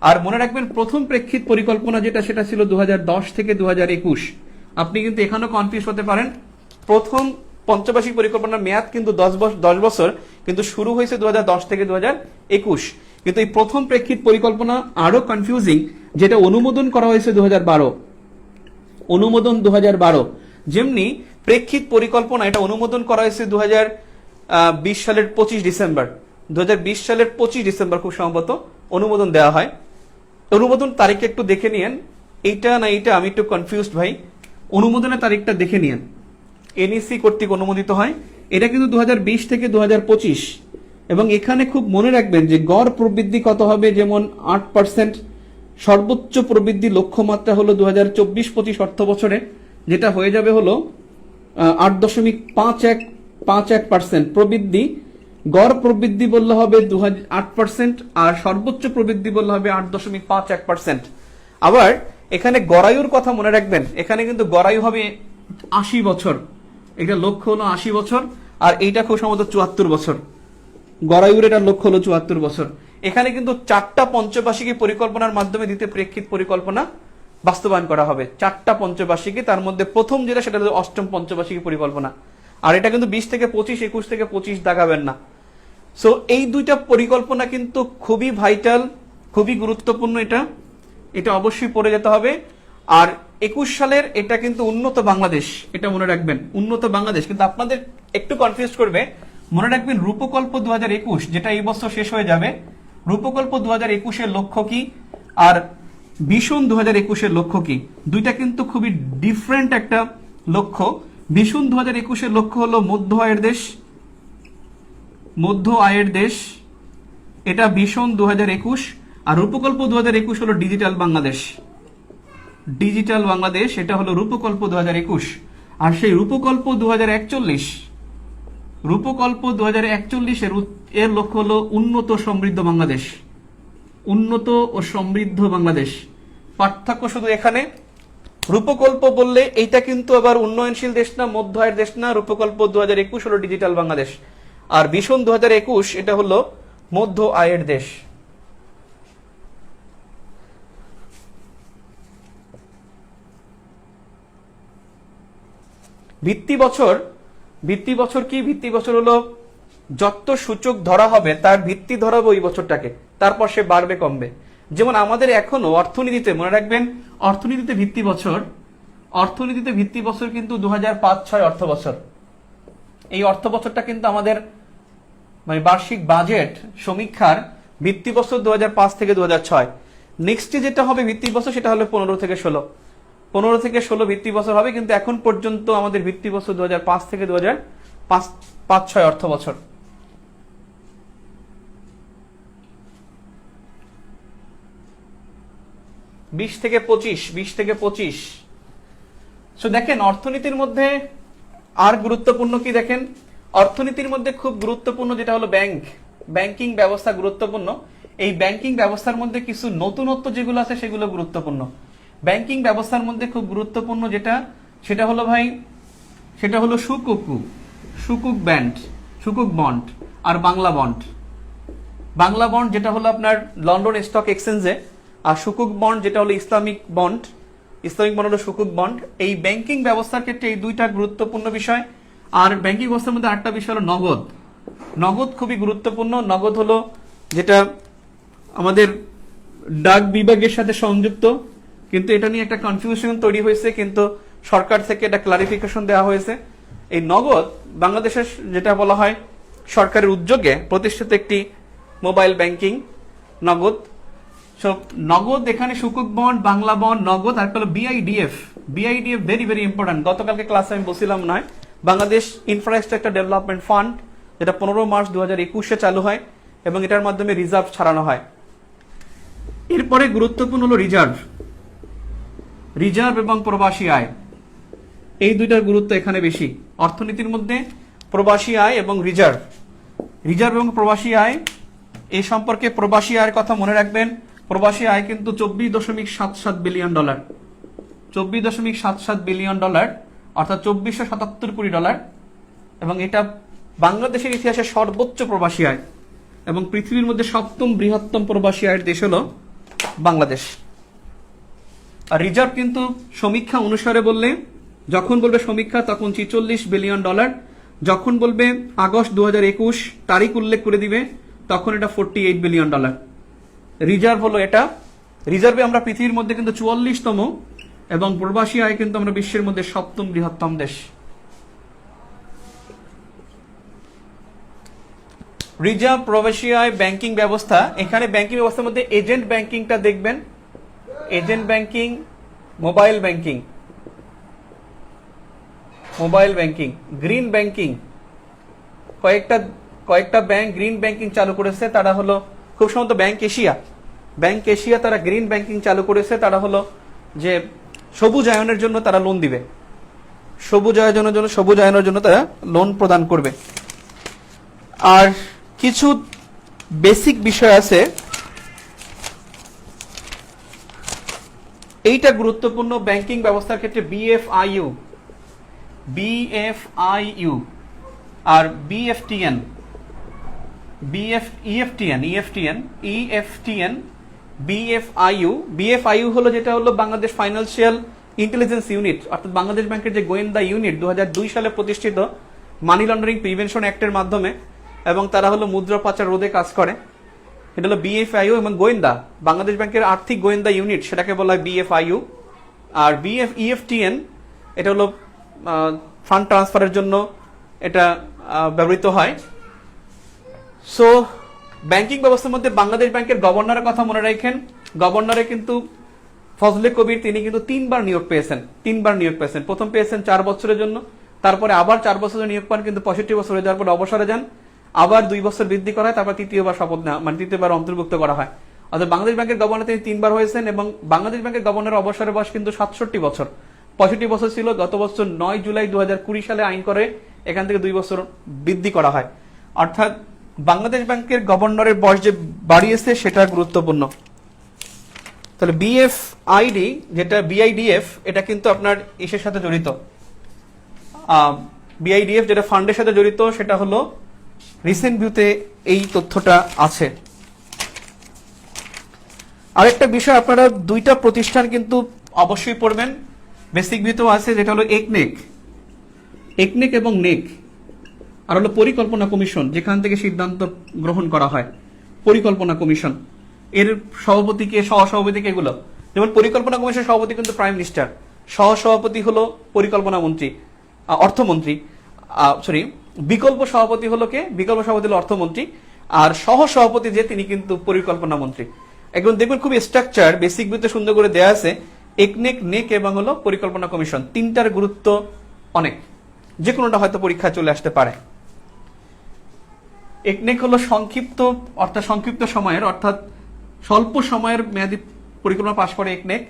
আর মনে রাখবেন প্রথম প্রেক্ষিত পরিকল্পনা যেটা, সেটা ছিল 2010 থেকে 2021। আপনি কিন্তু এখানেও কনফিউজ হতে পারেন। প্রথম পঞ্চবার্ষিক পরিকল্পনার মেয়াদ কিন্তু 10 বছর, কিন্তু শুরু হয়েছে 2010 থেকে 2021। কিন্তু এই প্রথম প্রেক্ষিত পরিকল্পনা আরো কনফিউজিং, যেটা অনুমোদন করা হয়েছে 2012, অনুমোদন 2012। যেমনি প্রেক্ষিত পরিকল্পনা এটা অনুমোদন করা হয়েছে 2020 সালের 25 ডিসেম্বর, 2020 সালের 25 ডিসেম্বর খুব সম্ভবত অনুমোদন দেওয়া হয়। অনুমোদন তারিখ একটু দেখে নিয়েন, এইটা না এইটা আমি একটু কনফিউজড ভাই। অনুমোদনের তারিখটা দেখে নিয়েন, এনইসি কর্তৃক অনুমোদিত হয়। এটা কিন্তু 2020 থেকে 2025। এবং এখানে খুব মনে রাখবেন যে গড় প্রবৃদ্ধি কত হবে, যেমন 8%। সর্বোচ্চ প্রবৃদ্ধি লক্ষ্যমাত্রা হলো 2024-25 অর্থ বছরে, যেটা হয়ে যাবে হলো 8.51% প্রবৃদ্ধি। গড় প্রবৃদ্ধি বললে হবে 8%, আর সর্বোচ্চ প্রবৃদ্ধি বললে হবে 8.51%। আবার এখানে গড়ায়ুর কথা মনে রাখবেন, এখানে কিন্তু গড়ায়ু হবে 80 বছর। এটা লক্ষ্য হলো 80 বছর, আর এইটা খুব সম্ভবত 74 বছর। গড়ায়ুর এটার লক্ষ্য হলো 74 বছর। এখানে কিন্তু 4টা পঞ্চবার্ষিকী পরিকল্পনার মাধ্যমে দ্বিতীয় প্রেক্ষিত পরিকল্পনা বাস্তবায়ন করা হবে। 4টা পঞ্চবার্ষিকী, তার মধ্যে প্রথম যেটা সেটা হলো অষ্টম পঞ্চবার্ষিকী পরিকল্পনা। আর এটা কিন্তু 20 থেকে 25, 21 থেকে 25 দাগাবেন না। সো এই দুইটা পরিকল্পনা কিন্তু খুবই ভাইটাল, খুবই গুরুত্বপূর্ণ। এটা অবশ্যই পড়ে যেতে হবে। আর 21 সালের এটা কিন্তু উন্নত বাংলাদেশ, এটা মনে রাখবেন, উন্নত বাংলাদেশ। কিন্তু আপনাদের একটু কনফিউজ করবে, মনে রাখবেন রূপকল্প 2021 যেটা এই বছর শেষ হয়ে যাবে, রূপকল্প 2021 এর লক্ষ্য কি আর ভিশন 2021 এর লক্ষ্য কি, দুইটা কিন্তু খুবই ডিফারেন্ট একটা লক্ষ্য। ভিশন 2021 এর লক্ষ্য হলো মধ্য আয়ের দেশ, মধ্য আয়ের দেশ, এটা ভিশন 2021। আর রূপকল্প 2021 হলো ডিজিটাল বাংলাদেশ, ডিজিটাল বাংলাদেশ, এটা হলো রূপকল্প 2021। আর সেই রূপকল্প 2041, রূপকল্প 2041 এর লক্ষ্য হলো উন্নত সমৃদ্ধ বাংলাদেশ, উন্নত ও সমৃদ্ধ বাংলাদেশ। পার্থক্য শুধু এখানে, রূপকল্প বললে এইটা কিন্তু আবার উন্নয়নশীল দেশ না, মধ্য আয়ের দেশ না। রূপকল্প 2021 হলো ডিজিটাল বাংলাদেশ, আর ভিশন 2021 এটা হলো মধ্য আয়ের দেশ। ভিত্তি বছর, ভিত্তি বছর কি? ভিত্তি বছর হলো যত সূচক ধরা হবে তার ভিত্তি ধরাবো ওই বছরটাকে, তারপর সে বাড়বে কমবে। যেমন আমাদের এখনো অর্থনীতিতে মনে রাখবেন, অর্থনীতিতে ভিত্তি বছর, অর্থনীতিতে ভিত্তি বছর কিন্তু 2005-06 অর্থ বছর। এই অর্থ বছরটা কিন্তু আমাদের মানে বার্ষিক বাজেট সমীক্ষার ভিত্তি বছর 2005 থেকে 2006। নেক্সটে যেটা হবে ভিত্তি বছর সেটা হলো 15 থেকে 16, 15 থেকে 16 ভিত্তি বছর হবে। কিন্তু এখন পর্যন্ত আমাদের ভিত্তি বছর 2005 থেকে 2005-06 অর্থ বছর। বিশ থেকে পঁচিশ। সো দেখেন অর্থনীতির মধ্যে আর গুরুত্বপূর্ণ কি দেখেন, অর্থনীতির মধ্যে খুব গুরুত্বপূর্ণ যেটা হলো ব্যাংকিং ব্যবস্থা গুরুত্বপূর্ণ। এই ব্যাংকিং ব্যবস্থার মধ্যে কিছু নতুনত্ব যেগুলো আছে সেগুলো গুরুত্বপূর্ণ। ব্যাংকিং ব্যবস্থার মধ্যে খুব গুরুত্বপূর্ণ যেটা, সেটা হলো ভাই, সেটা হলো সুকুক বন্ড আর বাংলা বন্ড। বাংলা বন্ড যেটা হলো আপনার লন্ডন স্টক এক্সচেঞ্জে, আর সুকুক বন্ড যেটা হলো ইসলামিক বন্ড হলো সুকুক বন্ড। এই ব্যাংকিং ব্যবস্থার ক্ষেত্রে এই দুইটা গুরুত্বপূর্ণ বিষয়। আর ব্যাংকিং ব্যবস্থার মধ্যে আরেকটা বিষয় হলো নগদ। নগদ খুবই গুরুত্বপূর্ণ। নগদ হলো যেটা আমাদের ডাক বিভাগের সাথে সংযুক্ত, কিন্তু এটা নিয়ে একটা কনফিউশন তৈরি হয়েছে, কিন্তু সরকার থেকে এটা ক্লারিফিকেশন দেওয়া হয়েছে। এই নগদ বাংলাদেশের যেটা বলা হয় সরকারের উদ্যোগে প্রতিষ্ঠিত একটি মোবাইল ব্যাংকিং নগদ। সব নগদ এখানে সুকুক বন্ড, বাংলা বন্ড, নগদ, আর হলো বিআইডিএফ। বিআইডিএফ ভেরি ভেরি ইম্পর্টেন্ট। গতকালকে ক্লাসে আমি বলছিলাম নয়, বাংলাদেশ ইনফ্রাস্ট্রাকচার ডেভেলপমেন্ট ফান্ড, যেটা 15 মার্চ 2021 চালু হয় এবং এটার মাধ্যমে রিজার্ভ ছাড়ানো হয়। এরপরে গুরুত্বপূর্ণ হলো রিজার্ভ। রিজার্ভ এবং প্রবাসী আয়, এই দুইটার গুরুত্ব এখানে বেশি অর্থনীতির মধ্যে। প্রবাসী আয় এবং রিজার্ভ, রিজার্ভ এবং প্রবাসী আয়, এই সম্পর্কে প্রবাসী আয়ের কথা মনে রাখবেন। প্রবাসী আয় কিন্তু $24.77 বিলিয়ন, $24.77 বিলিয়ন, অর্থাৎ 2477 কোটি ডলার, এবং এটা বাংলাদেশের ইতিহাসে সর্বোচ্চ প্রবাসী আয় এবং পৃথিবীর মধ্যে 7ম বৃহত্তম প্রবাসী আয়ের দেশ হলো বাংলাদেশ। আর রিজার্ভ কিন্তু সমীক্ষা অনুসারে বললে, যখন বলবে সমীক্ষা তখন $46 বিলিয়ন, যখন বলবে আগস্ট 2021 তারিখ উল্লেখ করে দিবে তখন এটা $48 বিলিয়ন। রিজার্ভ হলো এটা। রিজার্ভে আমরা পৃথিবীর মধ্যে কিন্তু 44তম এবং প্রবাসী আয় কিন্তু আমরা বিশ্বের মধ্যে 7ম বৃহত্তম দেশ। রিজার্ভ, প্রবাসী আয়, ব্যাংকিং ব্যবস্থা। এখানে ব্যাংকিং ব্যবস্থার মধ্যে এজেন্ট ব্যাংকিংটা দেখবেন, agent banking, mobile banking, mobile banking, green banking. কয়েকটা ব্যাংক গ্রিন ব্যাংকিং চালু করেছে, তারা হলো খুব সম্ভবত ব্যাংক এশিয়া। ব্যাংক এশিয়া তারা গ্রিন ব্যাংকিং চালু করেছে, তারা হলো যে সবুজায়নের জন্য তারা লোন দিবে, সবুজায়নের জন্য তারা লোন প্রদান করবে। আর কিছু বেসিক বিষয় আছে, এইটা গুরুত্বপূর্ণ ব্যাংকিং ব্যবস্থার ক্ষেত্রে। বিএফআইইউ, বিএফআইইউ আর বিএফটিএন, ইএফটিএন, বিএফআইইউ। বিএফআইইউ হলো যেটা হলো বাংলাদেশ ফাইন্যান্সিয়াল ইন্টেলিজেন্স ইউনিট, অর্থাৎ বাংলাদেশ ব্যাংকের যে গোয়েন্দা ইউনিট 2002 সালে প্রতিষ্ঠিত মানি লন্ডারিং প্রিভেনশন অ্যাক্টের মাধ্যমে, এবং তারা হলো মুদ্রা পাচার রোধে কাজ করে। এটা হলো বিএফআইইউ এবং গোয়েন্দা, বাংলাদেশ ব্যাংকের আর্থিক গোয়েন্দা ইউনিট, সেটাকে বলা হয় বিএফআইইউ। আর ইএফটিএন এটা হলো ফান্ড ট্রান্সফারের জন্য এটা ব্যবহৃত হয়। সো ব্যাংকিং ব্যবস্থার মধ্যে বাংলাদেশ ব্যাংকের গভর্নরের কথা মনে রাখেন। গভর্নরে কিন্তু ফজলে কবির, তিনি কিন্তু 3বার নিয়োগ পেয়েছেন, 3বার নিয়োগ পেয়েছেন। প্রথম পেয়েছেন 4 বছরের জন্য, তারপরে আবার 4 বছরের নিয়োগ পান, কিন্তু 65 বছর হয়ে যাওয়ার পর অবসরে যান, আবার 2 বছর বৃদ্ধি করা হয়, তারপর তৃতীয়বার শপথ নেওয়া, মানে তৃতীয়বার অন্তর্ভুক্ত করা হয়। অর্থাৎ বাংলাদেশ ব্যাংকের গভর্নর তিনি 3বার হয়েছেন, এবং বাংলাদেশ ব্যাংকের গভর্নরের অবসরের বয়স কিন্তু 67 বছর, 65 বছর ছিল। গত বছর 9 জুলাই 2020 সালে আইন করে এখান থেকে 2 বছর বৃদ্ধি করা হয়। অর্থাৎ বাংলাদেশ ব্যাংকের গভর্নরের বয়স যে বাড়িয়েছে সেটা গুরুত্বপূর্ণ। তাহলে বিএফআইডি যেটা বিআইডিএফ, এটা কিন্তু আপনার ইসের সাথে জড়িত। বিআইডিএফ যেটা ফান্ডের সাথে জড়িত, সেটা হলো রিসেন্ট ভিউতে এই তথ্যটা আছে। আরেকটা বিষয়, আপনারা 2টা প্রতিষ্ঠান কিন্তু অবশ্যই পড়বেন, বেসিক ভিউতেও আছে, যেটা হলো একনেক এবং নেক, আর হলো পরিকল্পনা কমিশন, যেখান থেকে সিদ্ধান্ত গ্রহণ করা হয়, পরিকল্পনা কমিশন। এর সভাপতিকে, সহসভাপতিকে, এগুলো যেমন পরিকল্পনা কমিশন সভাপতি কিন্তু প্রাইম মিনিস্টার, সহসভাপতি হলো পরিকল্পনা মন্ত্রী, অর্থমন্ত্রী, বিকল্প সভাপতি হলো কে? বিকল্প সভাপতি হলো অর্থমন্ত্রী, আর সহসভাপতি যে তিনি কিন্তু পরিকল্পনা মন্ত্রী। এখন দেখবেন খুব স্ট্রাকচার বেসিক ভিউতে সুন্দর করে দেয়া আছে, একনেক, নেক এবং হলো পরিকল্পনা কমিশন। 3টার গুরুত্ব অনেক, যে কোনোটা হয়তো পরীক্ষা চলে আসতে পারে। একনেক হলো সংক্ষিপ্ত সময়ের, অর্থাৎ স্বল্প সময়ের মেয়াদী পরিকল্পনা পাশ করে একনেক।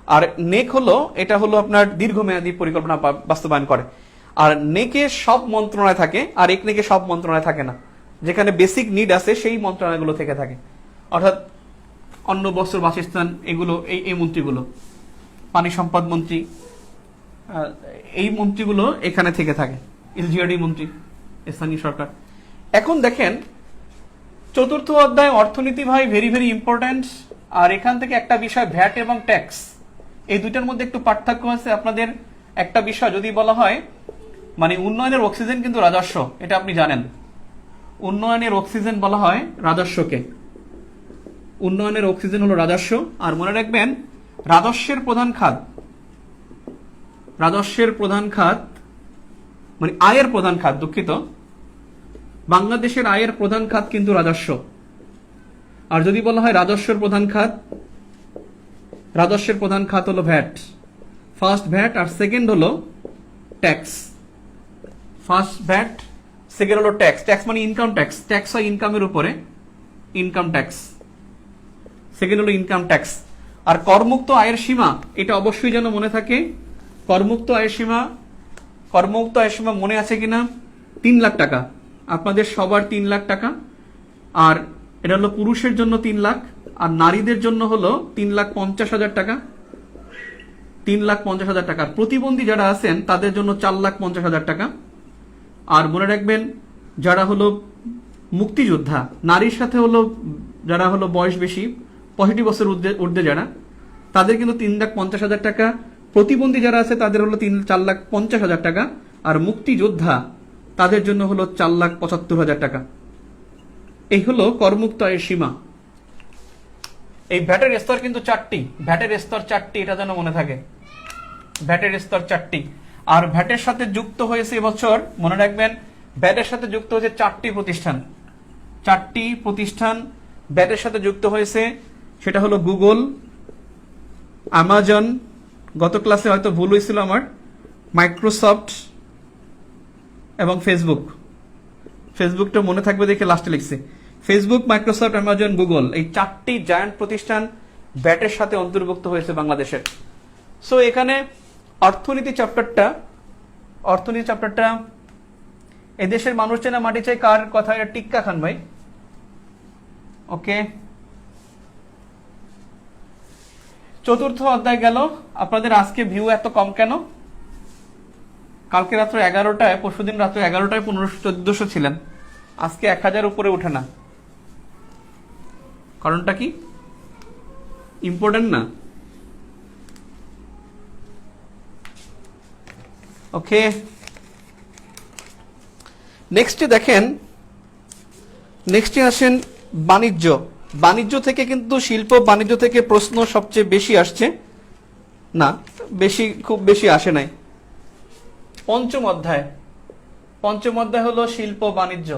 আর নেক হলো, এটা হলো আপনার দীর্ঘমেয়াদী পরিকল্পনা বাস্তবায়ন করে। আর নেকে সব মন্ত্রণালয় থাকে, আর একনেকে সব মন্ত্রণালয় থাকে না, যেখানে বেসিক নিড আছে সেই মন্ত্রণালয়গুলো থেকে থাকে। অর্থাৎ অন্ন, বস্ত্র, বাসস্থান, এগুলো এই মন্ত্রীগুলো, পানি সম্পদ মন্ত্রী, এই মন্ত্রীগুলো এখানে থেকে থাকে, এলজিআরডি মন্ত্রী, স্থানীয় সরকার। এখন দেখেন 4র্থ অধ্যায় অর্থনীতি ভাই ভেরি ভেরি ইম্পর্টেন্ট। আর এখান থেকে একটা বিষয় ভ্যাট এবং ট্যাক্স, এই দুইটার মধ্যে একটু পার্থক্য আছে। আপনাদের একটা বিষয় যদি বলা হয় মানে উন্নয়নের অক্সিজেন কিন্তু রাজস্ব, এটা আপনি জানেন। উন্নয়নের অক্সিজেন বলা হয় রাজস্বকে। উন্নয়নের অক্সিজেন হলো রাজস্ব। আর মনে রাখবেন রাজস্বের প্রধান খাত, রাজস্বের প্রধান খাত মানে আয়ের প্রধান খাত, দুঃখিত, বাংলাদেশের আয়ের প্রধান খাত কিন্তু রাজস্ব। আর যদি বলা হয় রাজস্বের প্রধান খাত, রাজস্বের প্রধান খাত হলো ভ্যাট, ফার্স্ট ভ্যাট, আর সেকেন্ড হলো ট্যাক্স। ফার্স্ট ভ্যাট, সেকেন্ড হলো ট্যাক্স। ট্যাক্স মানে ইনকাম ট্যাক্স, ট্যাক্স হয় ইনকামের উপরে, ইনকাম ট্যাক্স। সেকেন্ড হলো ইনকাম ট্যাক্স। আর করমুক্ত আয়ের সীমা, এটা অবশ্যই যেন মনে থাকে। করমুক্ত আয়ের সীমা, করমুক্ত আয়ের সীমা মনে আছে কিনা? 3 লাখ টাকা, আপনাদের সবার 3 লাখ টাকা। আর এটা হলো পুরুষের জন্য 3 লাখ, আর নারীদের জন্য হলো 3,50,000 টাকা। 3,50,000 টাকা। প্রতিবন্ধী যারা আছেন তাদের জন্য 4,50,000 টাকা। আর মনে রাখবেন যারা হলো মুক্তিযোদ্ধা, নারীর সাথে হলো যারা হলো বয়স বেশি, 65 বছর ঊর্ধ্বে যারা, তাদের কিন্তু 3,50,000 টাকা। প্রতিবন্ধী যারা আছে তাদের হলো 4,50,000 টাকা। আর মুক্তিযোদ্ধা তাদের জন্য হলো 4,75,000 টাকা। এই হলো করমুক্ত আয়ের সীমা। এই ভ্যাটের স্তর কিন্তু 4টি, ভ্যাটের স্তর 4টি, এটা যেন মনে থাকে। ভ্যাটের স্তর 4টি। আর ভ্যাটের সাথে যুক্ত হয়েছে এবছর, মনে রাখবেন ভ্যাটের সাথে যুক্ত হয়েছে 4টি প্রতিষ্ঠান। 4টি প্রতিষ্ঠান ভ্যাটের সাথে যুক্ত হয়েছে। সেটা হলো গুগল, অ্যামাজন, গত ক্লাসে হয়তো ভুল হয়েছিল আমার, মাইক্রোসফট এবং ফেসবুক। ফেসবুকটা মনে থাকবে দেখে লাস্টে লিখছে। ফেসবুক, মাইক্রোসফট, অ্যামাজন, গুগল, এই 4টি জায়ান্ট প্রতিষ্ঠান ভ্যাটের সাথে অন্তর্ভুক্ত হয়েছে বাংলাদেশের। সো এখানে অর্থনীতি চ্যাপ্টারটা এদেশের মানুষ চেনা মাটি চাই কার কথা? এটা টিক্কা খান ভাই। ওকে, চতুর্থ অধ্যায় গেল। আপনাদের আজকে ভিউ এত কম কেন? কালকে রাত্র 11টায়, পরশুদিন রাত্র 11টায় 1500-1400 ছিলেন, আজকে 1000 উপরে উঠে না। কারণটা কি? ইম্পর্টেন্ট না? ওকে, নেক্সটে দেখেন, নেক্সটে আসেন বাণিজ্য। বাণিজ্য থেকে কিন্তু শিল্প বাণিজ্য থেকে প্রশ্ন সবচেয়ে বেশি আসছে না, খুব বেশি আসে নাই। পঞ্চম অধ্যায় হলো শিল্প বাণিজ্য।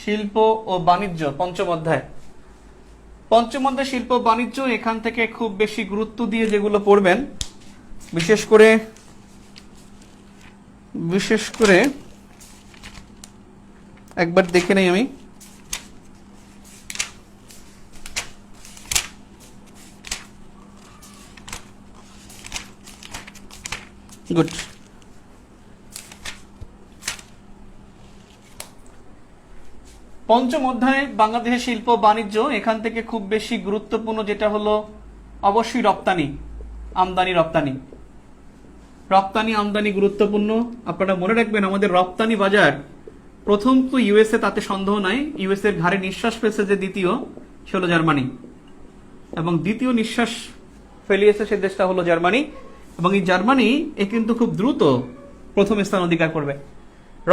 শিল্প ও বাণিজ্য পঞ্চম অধ্যায় শিল্প বাণিজ্য। এখান থেকে খুব বেশি গুরুত্ব দিয়ে যেগুলো পড়বেন, বিশেষ করে একবার দেখে নেই আমি। গুড। পঞ্চম অধ্যায় বাংলাদেশের শিল্প বাণিজ্য। এখান থেকে খুব বেশি গুরুত্বপূর্ণ যেটা হলো অবশ্যই রপ্তানি, আমদানি গুরুত্বপূর্ণ। আপনারা মনে রাখবেন আমাদের রপ্তানি বাজার প্রথম তো ইউএসএ, তাতে সন্দেহ নাই। ইউএসএ এর ঘাড়ে নিঃশ্বাস ফেলছে যে দ্বিতীয়, সে হলো জার্মানি, এবং দ্বিতীয় নিঃশ্বাস ফেলিয়েছে সে দেশটা হলো জার্মানি। এবং এই জার্মানি কিন্তু খুব দ্রুত প্রথম স্থান অধিকার করবে।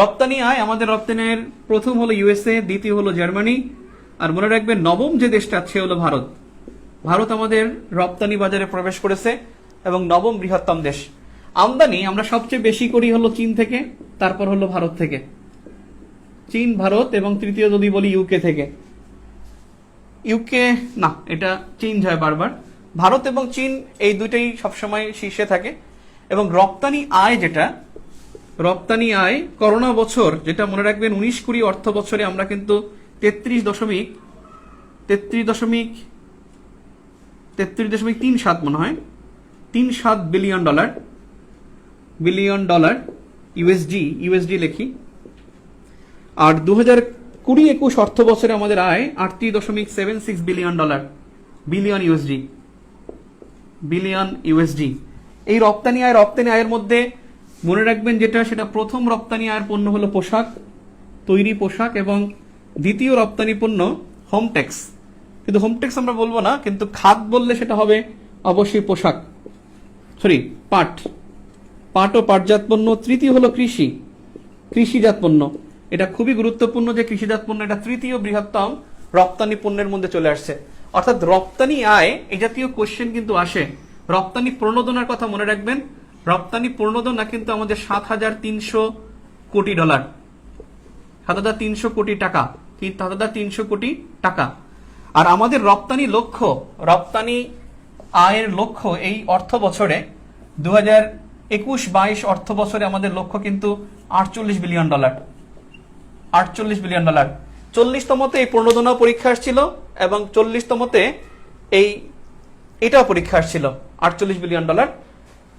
রপ্তানি আয়, আমাদের রপ্তানির প্রথম হলো ইউএসএ, দ্বিতীয় হলো জার্মানি। আর মনে রাখবেন নবম যে দেশটা সে হলো ভারত। ভারত আমাদের রপ্তানি বাজারে প্রবেশ করেছে এবং নবম বৃহত্তম দেশ। আমদানি আমরা সবচেয়ে বেশি করি হলো চীন থেকে, তারপর হলো ভারত থেকে। চীন, ভারত, এবং তৃতীয় যদি বলি ইউকে থেকে। ইউকে না, এটা চেঞ্জ হয় বারবার। ভারত এবং চীন এই দুইটাই সবসময় শীর্ষে থাকে। এবং রপ্তানি আয় করোনা বছর, যেটা মনে রাখবেন 19-20 অর্থ বছরে আমরা কিন্তু 33.37 মনে হয় 37 বিলিয়ন ডলার ইউএসডি লিখি। আর 2020-21 অর্থ বছরে আমাদের আয় 38.76 বিলিয়ন ইউএসডি। এই রপ্তানি আয়ের মধ্যে মনে রাখবেন সেটা প্রথম রপ্তানি আয়ের পণ্য হলো তৈরি পোশাক, এবং দ্বিতীয় রপ্তানি পণ্য হোম টেক্স। কিন্তু হোম টেক্স আমরা বলবো না, কিন্তু খাত বললে সেটা হবে অবশ্যই পাট। পাট ও পাটজাত পণ্য। তৃতীয় হলো কৃষি, কৃষিজাত পণ্য। এটা খুবই গুরুত্বপূর্ণ যে কৃষিজাত পণ্য এটা তৃতীয় বৃহত্তম রপ্তানি পণ্যের মধ্যে চলে আসছে। অর্থাৎ রপ্তানি আয় এই জাতীয় কোশ্চেন কিন্তু আসে। রপ্তানি প্রণোদনার কথা মনে রাখবেন, রপ্তানি প্রণোদনা কিন্তু আমাদের $7,300 কোটি, 7,300 কোটি টাকা, 7,300 কোটি টাকা। আর আমাদের রপ্তানি লক্ষ্য, রপ্তানি আয়ের লক্ষ্য এই অর্থ বছরে 2021-22 অর্থ বছরে আমাদের লক্ষ্য কিন্তু $48 বিলিয়ন, $48 বিলিয়ন। 40তমতে এই প্রণোদনা পরীক্ষা আসছিল এবং 40তমতে এটাও পরীক্ষা আসছিল $48 বিলিয়ন।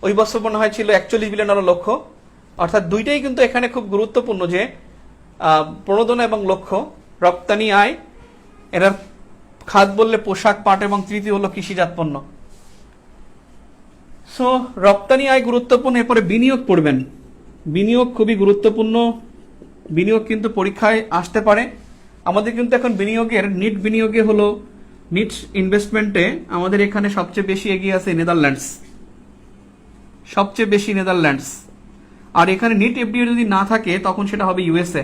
ওই বছর মনে হয় ছিল $41 বিলিয়ন লক্ষ্য। অর্থাৎ দুইটাই কিন্তু এখানে খুব গুরুত্বপূর্ণ যে প্রণোদনা এবং লক্ষ্য, রপ্তানি আয়, এরা খাত বললে পোশাক, পাট এবং তৃতীয় হলো কৃষিজাত পণ্য। সো রপ্তানি আয় গুরুত্বপূর্ণ। এরপরে বিনিয়োগ পড়বেন, বিনিয়োগ খুবই গুরুত্বপূর্ণ। বিনিয়োগ কিন্তু পরীক্ষায় আসতে পারে। আমাদের কিন্তু এখন বিনিয়োগের নিট বিনিয়োগে হলো নিট ইনভেস্টমেন্টে আমাদের এখানে সবচেয়ে বেশি এগিয়ে আছে নেদারল্যান্ডস, সবচেয়ে বেশি নেদারল্যান্ডস। আর এখানে নিট এফডিআই যদি না থাকে তখন সেটা হবে ইউএসএ,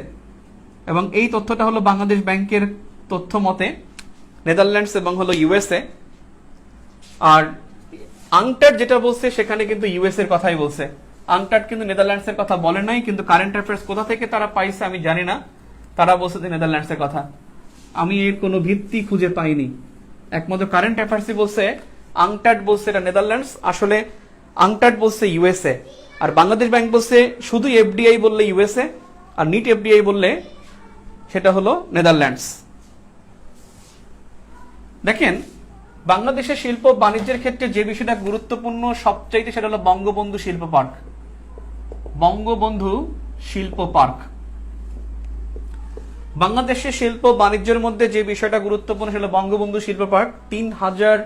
এবং এই তথ্যটা হলো বাংলাদেশ ব্যাংকের তথ্য মতে নেদারল্যান্ডস এবং হলো ইউএসএ। আর আংটার যেটা বলছে সেখানে কিন্তু ইউএস এর কথাই বলছে, আংটার কিন্তু নেদারল্যান্ডস এর কথা বলে নাই। কিন্তু কারেন্ট অ্যাফেয়ার্স কোথা থেকে তারা পাইছে আমি জানি না, তারা বলছে যে নেদারল্যান্ডস এর কথা। আমি এর কোনো ভিত্তি খুঁজে পাইনি, একমাত্র কারেন্ট অ্যাফেয়ার্সই বলছে, আংটার বলছে এটা নেদারল্যান্ডস, আসলে আংটার বলছে ইউএসএ। আর বাংলাদেশ ব্যাংক বলছে শুধু এফডিআই বললে ইউএসএ, আর নিট এফডিআই বললে সেটা হলো নেদারল্যান্ডস। দেখেন বাংলাদেশের শিল্প বাণিজ্যের ক্ষেত্রে যে বিষয়টা গুরুত্বপূর্ণ সবচাইতে সেটা হলো বঙ্গবন্ধু শিল্প পার্ক, বঙ্গবন্ধু শিল্প পার্ক। বাংলাদেশের শিল্প বাণিজ্যের মধ্যে যে বিষয়টা গুরুত্বপূর্ণ সেটা বঙ্গবন্ধু শিল্প পার্ক। 3,000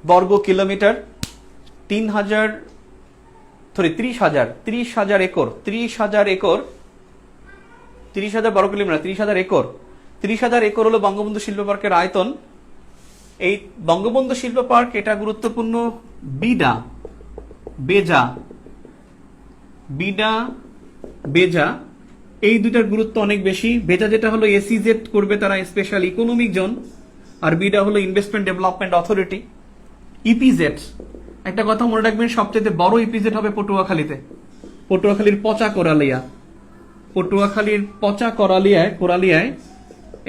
বর্গ কিলোমিটার, 30,000 একর, 30,000 একর, 30,000 বর্গ কিলোমিটার, 30,000 একর, 30,000 একর হলো বঙ্গবন্ধু শিল্প পার্কের আয়তন। এই বঙ্গবন্ধু শিল্প পার্ক এটা গুরুত্বপূর্ণ বিডা, বেজা, বিডা, বেজা এই দুইটার গুরুত্ব অনেক বেশি। বেজা যেটা হলো এসইজেড করবে তারা, স্পেশাল ইকোনমিক জোন, আর বিডা হলো ইনভেস্টমেন্ট ডেভেলপমেন্ট অথরিটি। ইপিজেড একটা কথা মনে রাখবেন, সবচেয়ে বড় ইপিজেড হবে পটুয়াখালীতে, পটুয়াখালীর পচা কোরালিয়া, পটুয়াখালীর পচা কোরালিয়ায়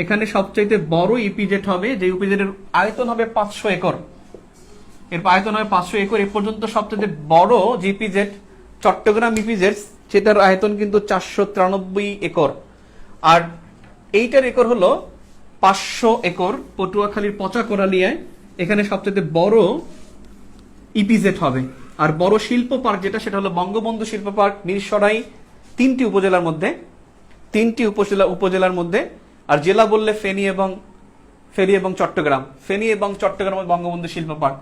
এখানে সবচাইতে বড় ইপিজেড হবে, যে ইপিজেডের আয়তন হবে 500 একর। এর আয়তন হবে 500 একর। এ পর্যন্ত সবচেয়ে বড় যে ইপিজেড চট্টগ্রাম ইপিজেড, সেটার আয়তন কিন্তু 493 একর। আর এইটার একর হলো 500 একর। পটুয়াখালীর পচা কোরালিয়ায় এখানে সবচেয়ে বড় ইপিজেড হবে। আর বড় শিল্প পার্ক যেটা সেটা হলো বঙ্গবন্ধু শিল্প পার্ক, মিরসরাই, 3টি উপজেলার মধ্যে। আর জেলা বললে ফেনী এবং চট্টগ্রাম, ফেনী এবং চট্টগ্রাম বঙ্গবন্ধু শিল্প পার্ক।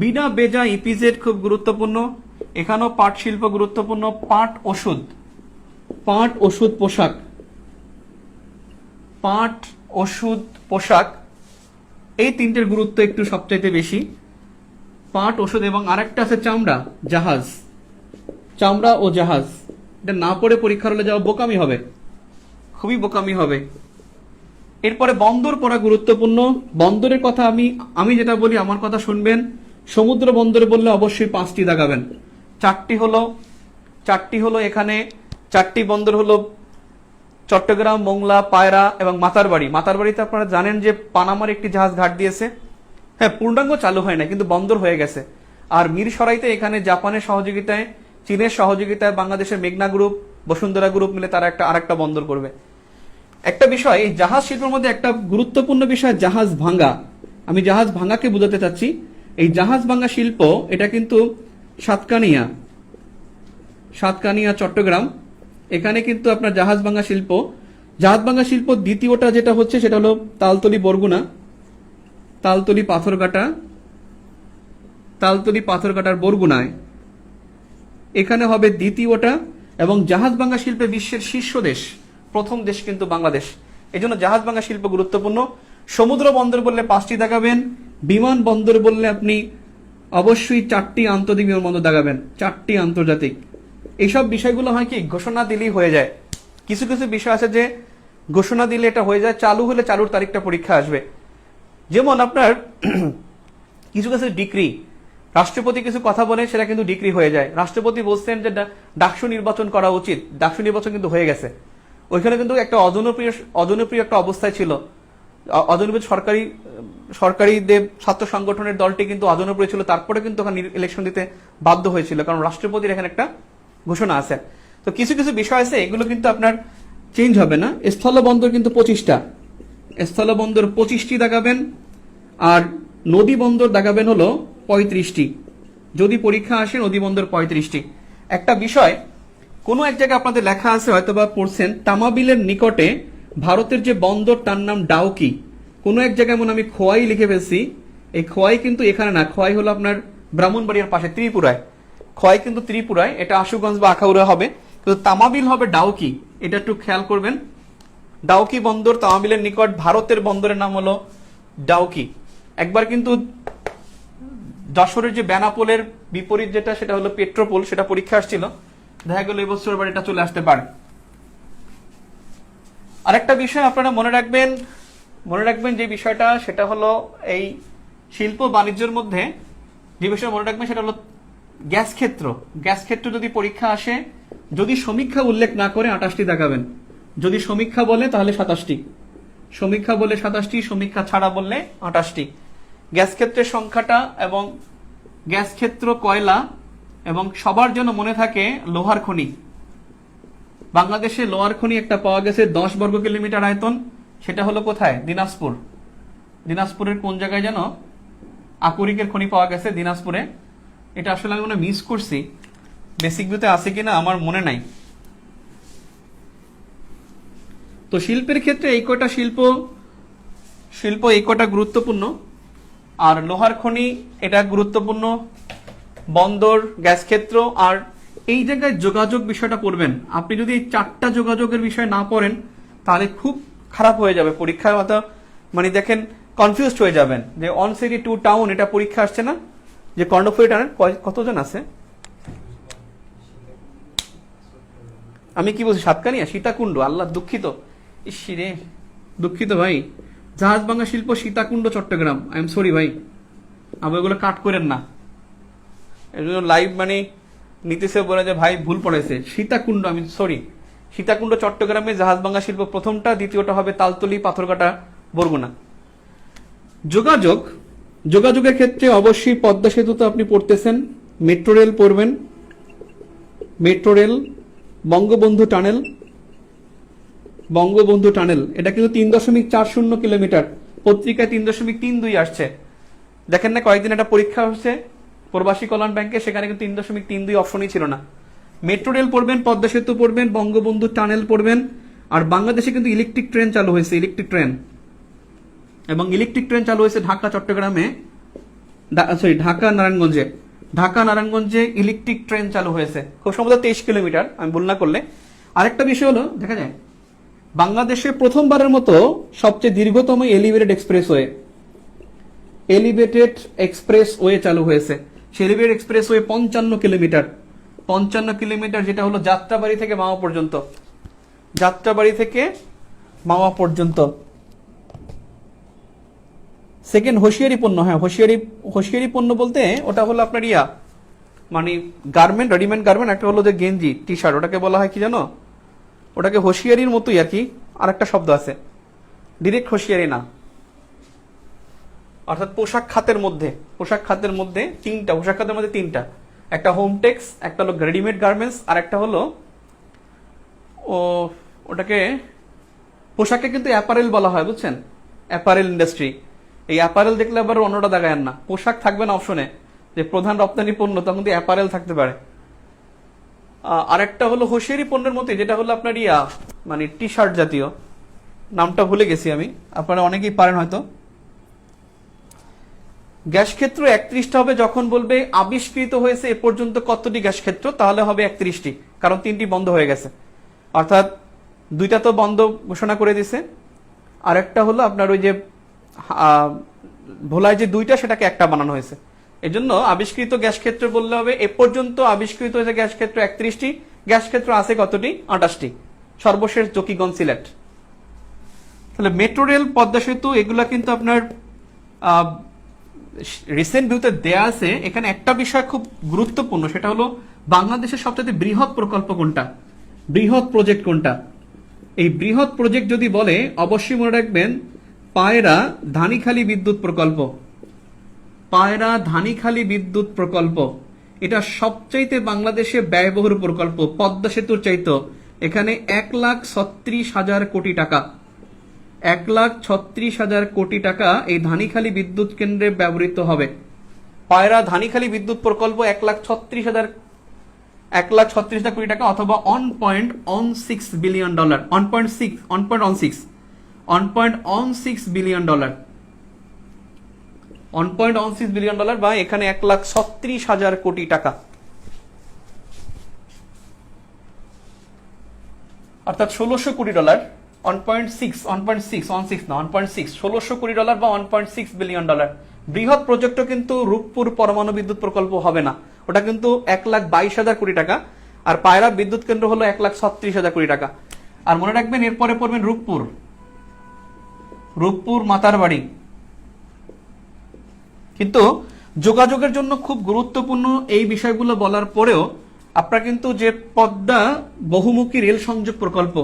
বিনা বেজা ইপিজেড খুব গুরুত্বপূর্ণ। এখানেও পাট শিল্প গুরুত্বপূর্ণ। পাট ওষুধ পোশাক, পাট ওষুধ পোশাক এই তিনটের গুরুত্ব একটু সবচাইতে বেশি। পাট, ওষুধ এবং আরেকটা আছে চামড়া, জাহাজ, চামড়া ও জাহাজ। এটা না পড়ে পরীক্ষার হলে যাওয়া বোকামি হবে, খুবই বোকামি হবে। এরপরে বন্দর পড়া গুরুত্বপূর্ণ। বন্দরের কথা আমি যেটা বলি আমার কথা শুনবেন। সমুদ্র বন্দরে বললে অবশ্যই 5টি দাগাবেন। 4টি হলো এখানে, 4টি বন্দর হলো চট্টগ্রাম, মোংলা, পায়রা এবং মাতারবাড়ি। মাতারবাড়িতে আপনারা জানেন যে পানামার একটি জাহাজ ঘাট দিয়েছে, হ্যাঁ পূর্ণাঙ্গ চালু হয় না কিন্তু বন্দর হয়ে গেছে। আর মিরসরাইতে এখানে জাপানের সহযোগিতায়, চীনের সহযোগিতায় বাংলাদেশের মেঘনা গ্রুপ, বসুন্ধরা গ্রুপ মিলে তারা আরেকটা বন্দর করবে। একটা বিষয়, এই জাহাজ শিল্পের মধ্যে একটা গুরুত্বপূর্ণ বিষয় জাহাজ ভাঙ্গা। আমি জাহাজ ভাঙ্গাকে বোঝাতে চাচ্ছি। এই জাহাজ ভাঙ্গা শিল্প এটা কিন্তু সাতকানিয়া চট্টগ্রাম, এখানে কিন্তু আপনার জাহাজ ভাঙ্গা শিল্প দ্বিতীয়টা যেটা হচ্ছে সেটা হলো তালতলি বরগুনা, তালতলি পাথরঘাটার বরগুনায়, এখানে হবে দ্বিতীয়টা। এবং জাহাজ ভাঙ্গা শিল্পে বিশ্বের শীর্ষ দেশ, প্রথম দেশ কিন্তু বাংলাদেশ। এই জন্য জাহাজ ভাঙ্গা শিল্প গুরুত্বপূর্ণ। সমুদ্র বন্দর বললে 5টি দাগাবেন। বিমান বন্দর বললে আপনি অবশ্যই 4টি আন্তর্জাতিক বিমানবন্দর দাগাবেন, 4টি আন্তর্জাতিক। এইসব বিষয়গুলো হয় কি ঘোষণা দিলেই হয়ে যায়। কিছু কিছু বিষয় আছে যে ঘোষণা দিলে এটা হয়ে যায়, চালু হলে চালুর তারিখটা পরীক্ষা আসবে। যেমন আপনার কিছু কিছু ডিক্রি, রাষ্ট্রপতি কিছু কথা বলে সেটা কিন্তু ডিক্রি হয়ে যায়। রাষ্ট্রপতি বলছেন যে ডাকসু নির্বাচন করা উচিত, ডাকসু নির্বাচন কিন্তু হয়ে গেছে। ওইখানে কিন্তু একটা অজনপ্রিয় একটা অবস্থায় ছিল। অজনপ্রিয় সরকারি ছাত্র সংগঠনের দলটি কিন্তু অজনপ্রিয় ছিল, তারপরে কিন্তু ওখানে ইলেকশন দিতে বাধ্য হয়েছিল, কারণ রাষ্ট্রপতির এখানে একটা ঘোষণা আছে। তো কিছু কিছু বিষয় আছে, এগুলো কিন্তু আপনার চেঞ্জ হবে না। স্থলবন্দর কিন্তু 25টা, স্থলবন্দর 25টি দাগাবেন, আর নদী বন্দর দাগাবেন হলো 35টি। যদি পরীক্ষা আসে নদী বন্দর 35টি। একটা বিষয় কোনো এক জায়গায় আপনাদের লেখা আছে, হয়তোবা পড়ছেন, তামাবিলের নিকটে ভারতের যে বন্দর তার নাম ডাউকি। কোনো এক জায়গায় মনে আমি খোয়াই লিখে ফেলছি, এই খোয়াই কিন্তু এখানে না, খোয়াই হলো আপনার ব্রাহ্মণবাড়িয়ার পাশে ত্রিপুরায়। খোয়াই কিন্তু ত্রিপুরায়, এটা আশুগঞ্জ বা আখাউড়া হবে, কিন্তু তামাবিল হবে ডাউকি। এটা একটু খেয়াল করবেন। ডাউকি বন্দর তামাবিলের নিকট, ভারতের বন্দরের নাম হলো ডাউকি। একবার কিন্তু যশোরের যে বেনাপোলের বিপরীত যেটা, সেটা হলো পেট্রোপোল, সেটা পরীক্ষা আসছিল, দেখা গেল এবছর আবার এটা চলে আসতে পারে। আরেকটা বিষয় আপনারা মনে রাখবেন যে বিষয়টা, সেটা হলো এই শিল্প বাণিজ্যের মধ্যে যে বিষয় মনে রাখবেন সেটা হলো গ্যাস ক্ষেত্র। গ্যাস ক্ষেত্র যদি পরীক্ষা আসে, যদি সমীক্ষা উল্লেখ না করে 28টি দেখাবেন, যদি সমীক্ষা বলে তাহলে 27টি, সমীক্ষা বলে 27টি, সমীক্ষা ছাড়া বললে 28টি। গ্যাস ক্ষেত্রের সংখ্যাটা এবং গ্যাস ক্ষেত্র, কয়লা, এবং সবার জন্য মনে থাকে লোহার খনি। বাংলাদেশে লোহার খনি একটা পাওয়া গেছে 10 বর্গ কিলোমিটার আয়তন, সেটা হলো কোথায়? দিনাজপুর। দিনাজপুরের কোন জায়গায় যেন আকরিকের খনি পাওয়া গেছে, দিনাজপুরে। এটা আসলে আমি মনে মিস করছি, বেসিক ভিউতে আছে কিনা আমার মনে নাই। তো শিল্পের ক্ষেত্রে এই কয়টা শিল্প এই কয়টা গুরুত্বপূর্ণ, আর লোহার খনি এটা গুরুত্বপূর্ণ, বন্দর, গ্যাস ক্ষেত্র, আর এই জায়গায় যোগাযোগ বিষয়টা পড়বেন। আপনি যদি এই 4টা যোগাযোগের বিষয় না পড়েন তাহলে খুব খারাপ হয়ে যাবে পরীক্ষায়, মানে দেখেন কনফিউজড হয়ে যাবেন যে অন সিটি টু টাউন, এটা পরীক্ষা আসছে না, যে কর্ণফুলী টাউনের কতজন আছে, আমি কি বলছি, সাতকানিয়া, সীতাকুণ্ড, আল্লাহ দুঃখিত, ইসিরে দুঃখিত ভাই, জাহাজভাঙ্গা শিল্প Sitakunda Chattogram, I am sorry ভাই, আমি ওগুলো কাট করেন না। এর জন্য লাইভ মানে নিতেছে বলে যে ভাই ভুল পড়েছে, সীতাকুণ্ড, আমি সরি, সীতাকুণ্ড চট্টগ্রামে জাহাজভাঙ্গা শিল্প প্রথমটা, দ্বিতীয়টা হবে তালতলি, পাথরঘাটা, বরগুনা। যোগাযোগের ক্ষেত্রে অবশ্যই পদ্মা সেতু তো আপনি পড়তেছেন, মেট্রো রেল পড়বেন, মেট্রো রেল, বঙ্গবন্ধু টানেল, এটা কিন্তু 3.40 কিলোমিটার, পত্রিকায় 3.32 আসছে। দেখেন না কয়েকদিন একটা পরীক্ষা হচ্ছে প্রবাসী কল্যাণ ব্যাংকে, সেখানে কিন্তু 3.32 অপশনই ছিল না। মেট্রো রেল পড়বেন, পদ্মা সেতু পড়বেন, বঙ্গবন্ধু টানেল পড়বেন। আর বাংলাদেশে কিন্তু ইলেকট্রিক ট্রেন চালু হয়েছে, ইলেকট্রিক ট্রেন চালু হয়েছে ঢাকা চট্টগ্রামে, ঢাকা নারায়ণগঞ্জে ইলেকট্রিক ট্রেন চালু হয়েছে, খুব সম্ভবত 23 কিলোমিটার, আমি ভুল না করলে। আরেকটা বিষয় হলো, দেখা যায় বাংলাদেশে প্রথমবারের মতো সবচেয়ে দীর্ঘতম এলিভেটেড এক্সপ্রেসওয়ে চালু হয়েছে। সেই এলিভেটেড এক্সপ্রেসওয়ে 55 কিলোমিটার, যেটা হলো যাত্রাবাড়ি থেকে মাওয়া পর্যন্ত। সেকেন্ড হোশিয়ারি পণ্য, হ্যাঁ হোশিয়ারি পণ্য বলতে ওটা হলো আপনার মানে গার্মেন্ট, রেডিমেড গার্মেন্ট। একটা হলো যে গেঞ্জি, টি শার্ট, ওটাকে বলা হয় কি জানো, ওটাকে হোশিয়ারির মতোই আর কি, আর একটা শব্দ আছে, ডিরেক্ট হোশিয়ারি না। অর্থাৎ পোশাক খাতের মধ্যে তিনটা, একটা হোমটেক্স, একটা হলো রেডিমেড গার্মেন্টস, আর একটা হলো ওটাকে পোশাককে কিন্তু অ্যাপারেল বলা হয়, বুঝছেন, অ্যাপারেল ইন্ডাস্ট্রি। এই অ্যাপারেল দেখলে আবার অন্যটা দেখায় না, পোশাক থাকবে না অপশনে, যে প্রধান রপ্তানি পণ্য, তখন কিন্তু অ্যাপারেল থাকতে পারে। আরেকটা হলো হোশিয়ারি পণ্যের মধ্যে, যেটা হলো আপনার মানে টি শার্ট জাতীয়, নামটা ভুলে গেছি আমি, আপনারা অনেকেই পারেন হয়তো। গ্যাস ক্ষেত্র 31টা হবে যখন বলবে আবিষ্কৃত হয়েছে এ পর্যন্ত কতটি গ্যাস ক্ষেত্র, তাহলে হবে 31টি, কারণ 3টি বন্ধ হয়ে গেছে, অর্থাৎ 2টা তো বন্ধ ঘোষণা করে দিছে, আর একটা হলো আপনার ওই যে ভোলায় যে 2টা, সেটাকে একটা বানানো হয়েছে, এজন্য আবিষ্কৃত গ্যাস ক্ষেত্র বললে হবে এ পর্যন্ত আবিষ্কৃত হয়েছে গ্যাস ক্ষেত্র 31টি, গ্যাস ক্ষেত্র আছে কতটি? 28টি, সর্বশেষ জকিগঞ্জ সিলেট। তাহলে মেট্রো রেল, পদ্মা সেতু এগুলা কিন্তু আপনার রিসেন্ট ভিউতে দেয়া আছে। এখানে একটা বিষয় খুব গুরুত্বপূর্ণ, সেটা হলো বাংলাদেশের সবচেয়ে বৃহৎ প্রকল্প কোনটা, বৃহৎ প্রজেক্ট কোনটা। এই বৃহৎ প্রজেক্ট যদি বলে অবশ্যই মনে রাখবেন পায়রা ধানীখালী বিদ্যুৎ প্রকল্প। পায়রা ধানীখালী বিদ্যুৎ প্রকল্প এটা সবচাইতে বাংলাদেশে ব্যয়বহুল প্রকল্প, পদ্মা সেতুর চাইতে। এখানে 1,36,000 কোটি টাকা, 1,36,000 কোটি টাকা এই ধানীখালী বিদ্যুৎ কেন্দ্রে ব্যবহৃত হবে। পায়রা ধানীখালী বিদ্যুৎ প্রকল্প 1,36,000 কোটি টাকা, অথবা $1.16 billion, 1.16 billion dollar, 1.16 billion dollar, বা এখানে 1,36,000 কোটি টাকা, অর্থাৎ 1,600 কোটি ডলার। 1.6 কোটি ডলার বা 1.6 বিলিয়ন ডলার। বৃহৎ প্রজেক্টও কিন্তু রূপপুর পরমাণু বিদ্যুৎ প্রকল্প হবে না, ওটা কিন্তু 1,22,000 কোটি টাকা। আর পায়রা বিদ্যুৎ কেন্দ্র হলো 1,36,000 কোটি টাকা। আর মনে রাখবেন এরপরে পড়বেন রূপপুর, রূপপুর মাতারবাড়ি। কিন্তু যোগাযোগের জন্য খুব গুরুত্বপূর্ণ এই বিষয়গুলো বলার পরেও আপনারা কিন্তু যে পদ্মা বহুমুখী রেল সংযোগ প্রকল্প,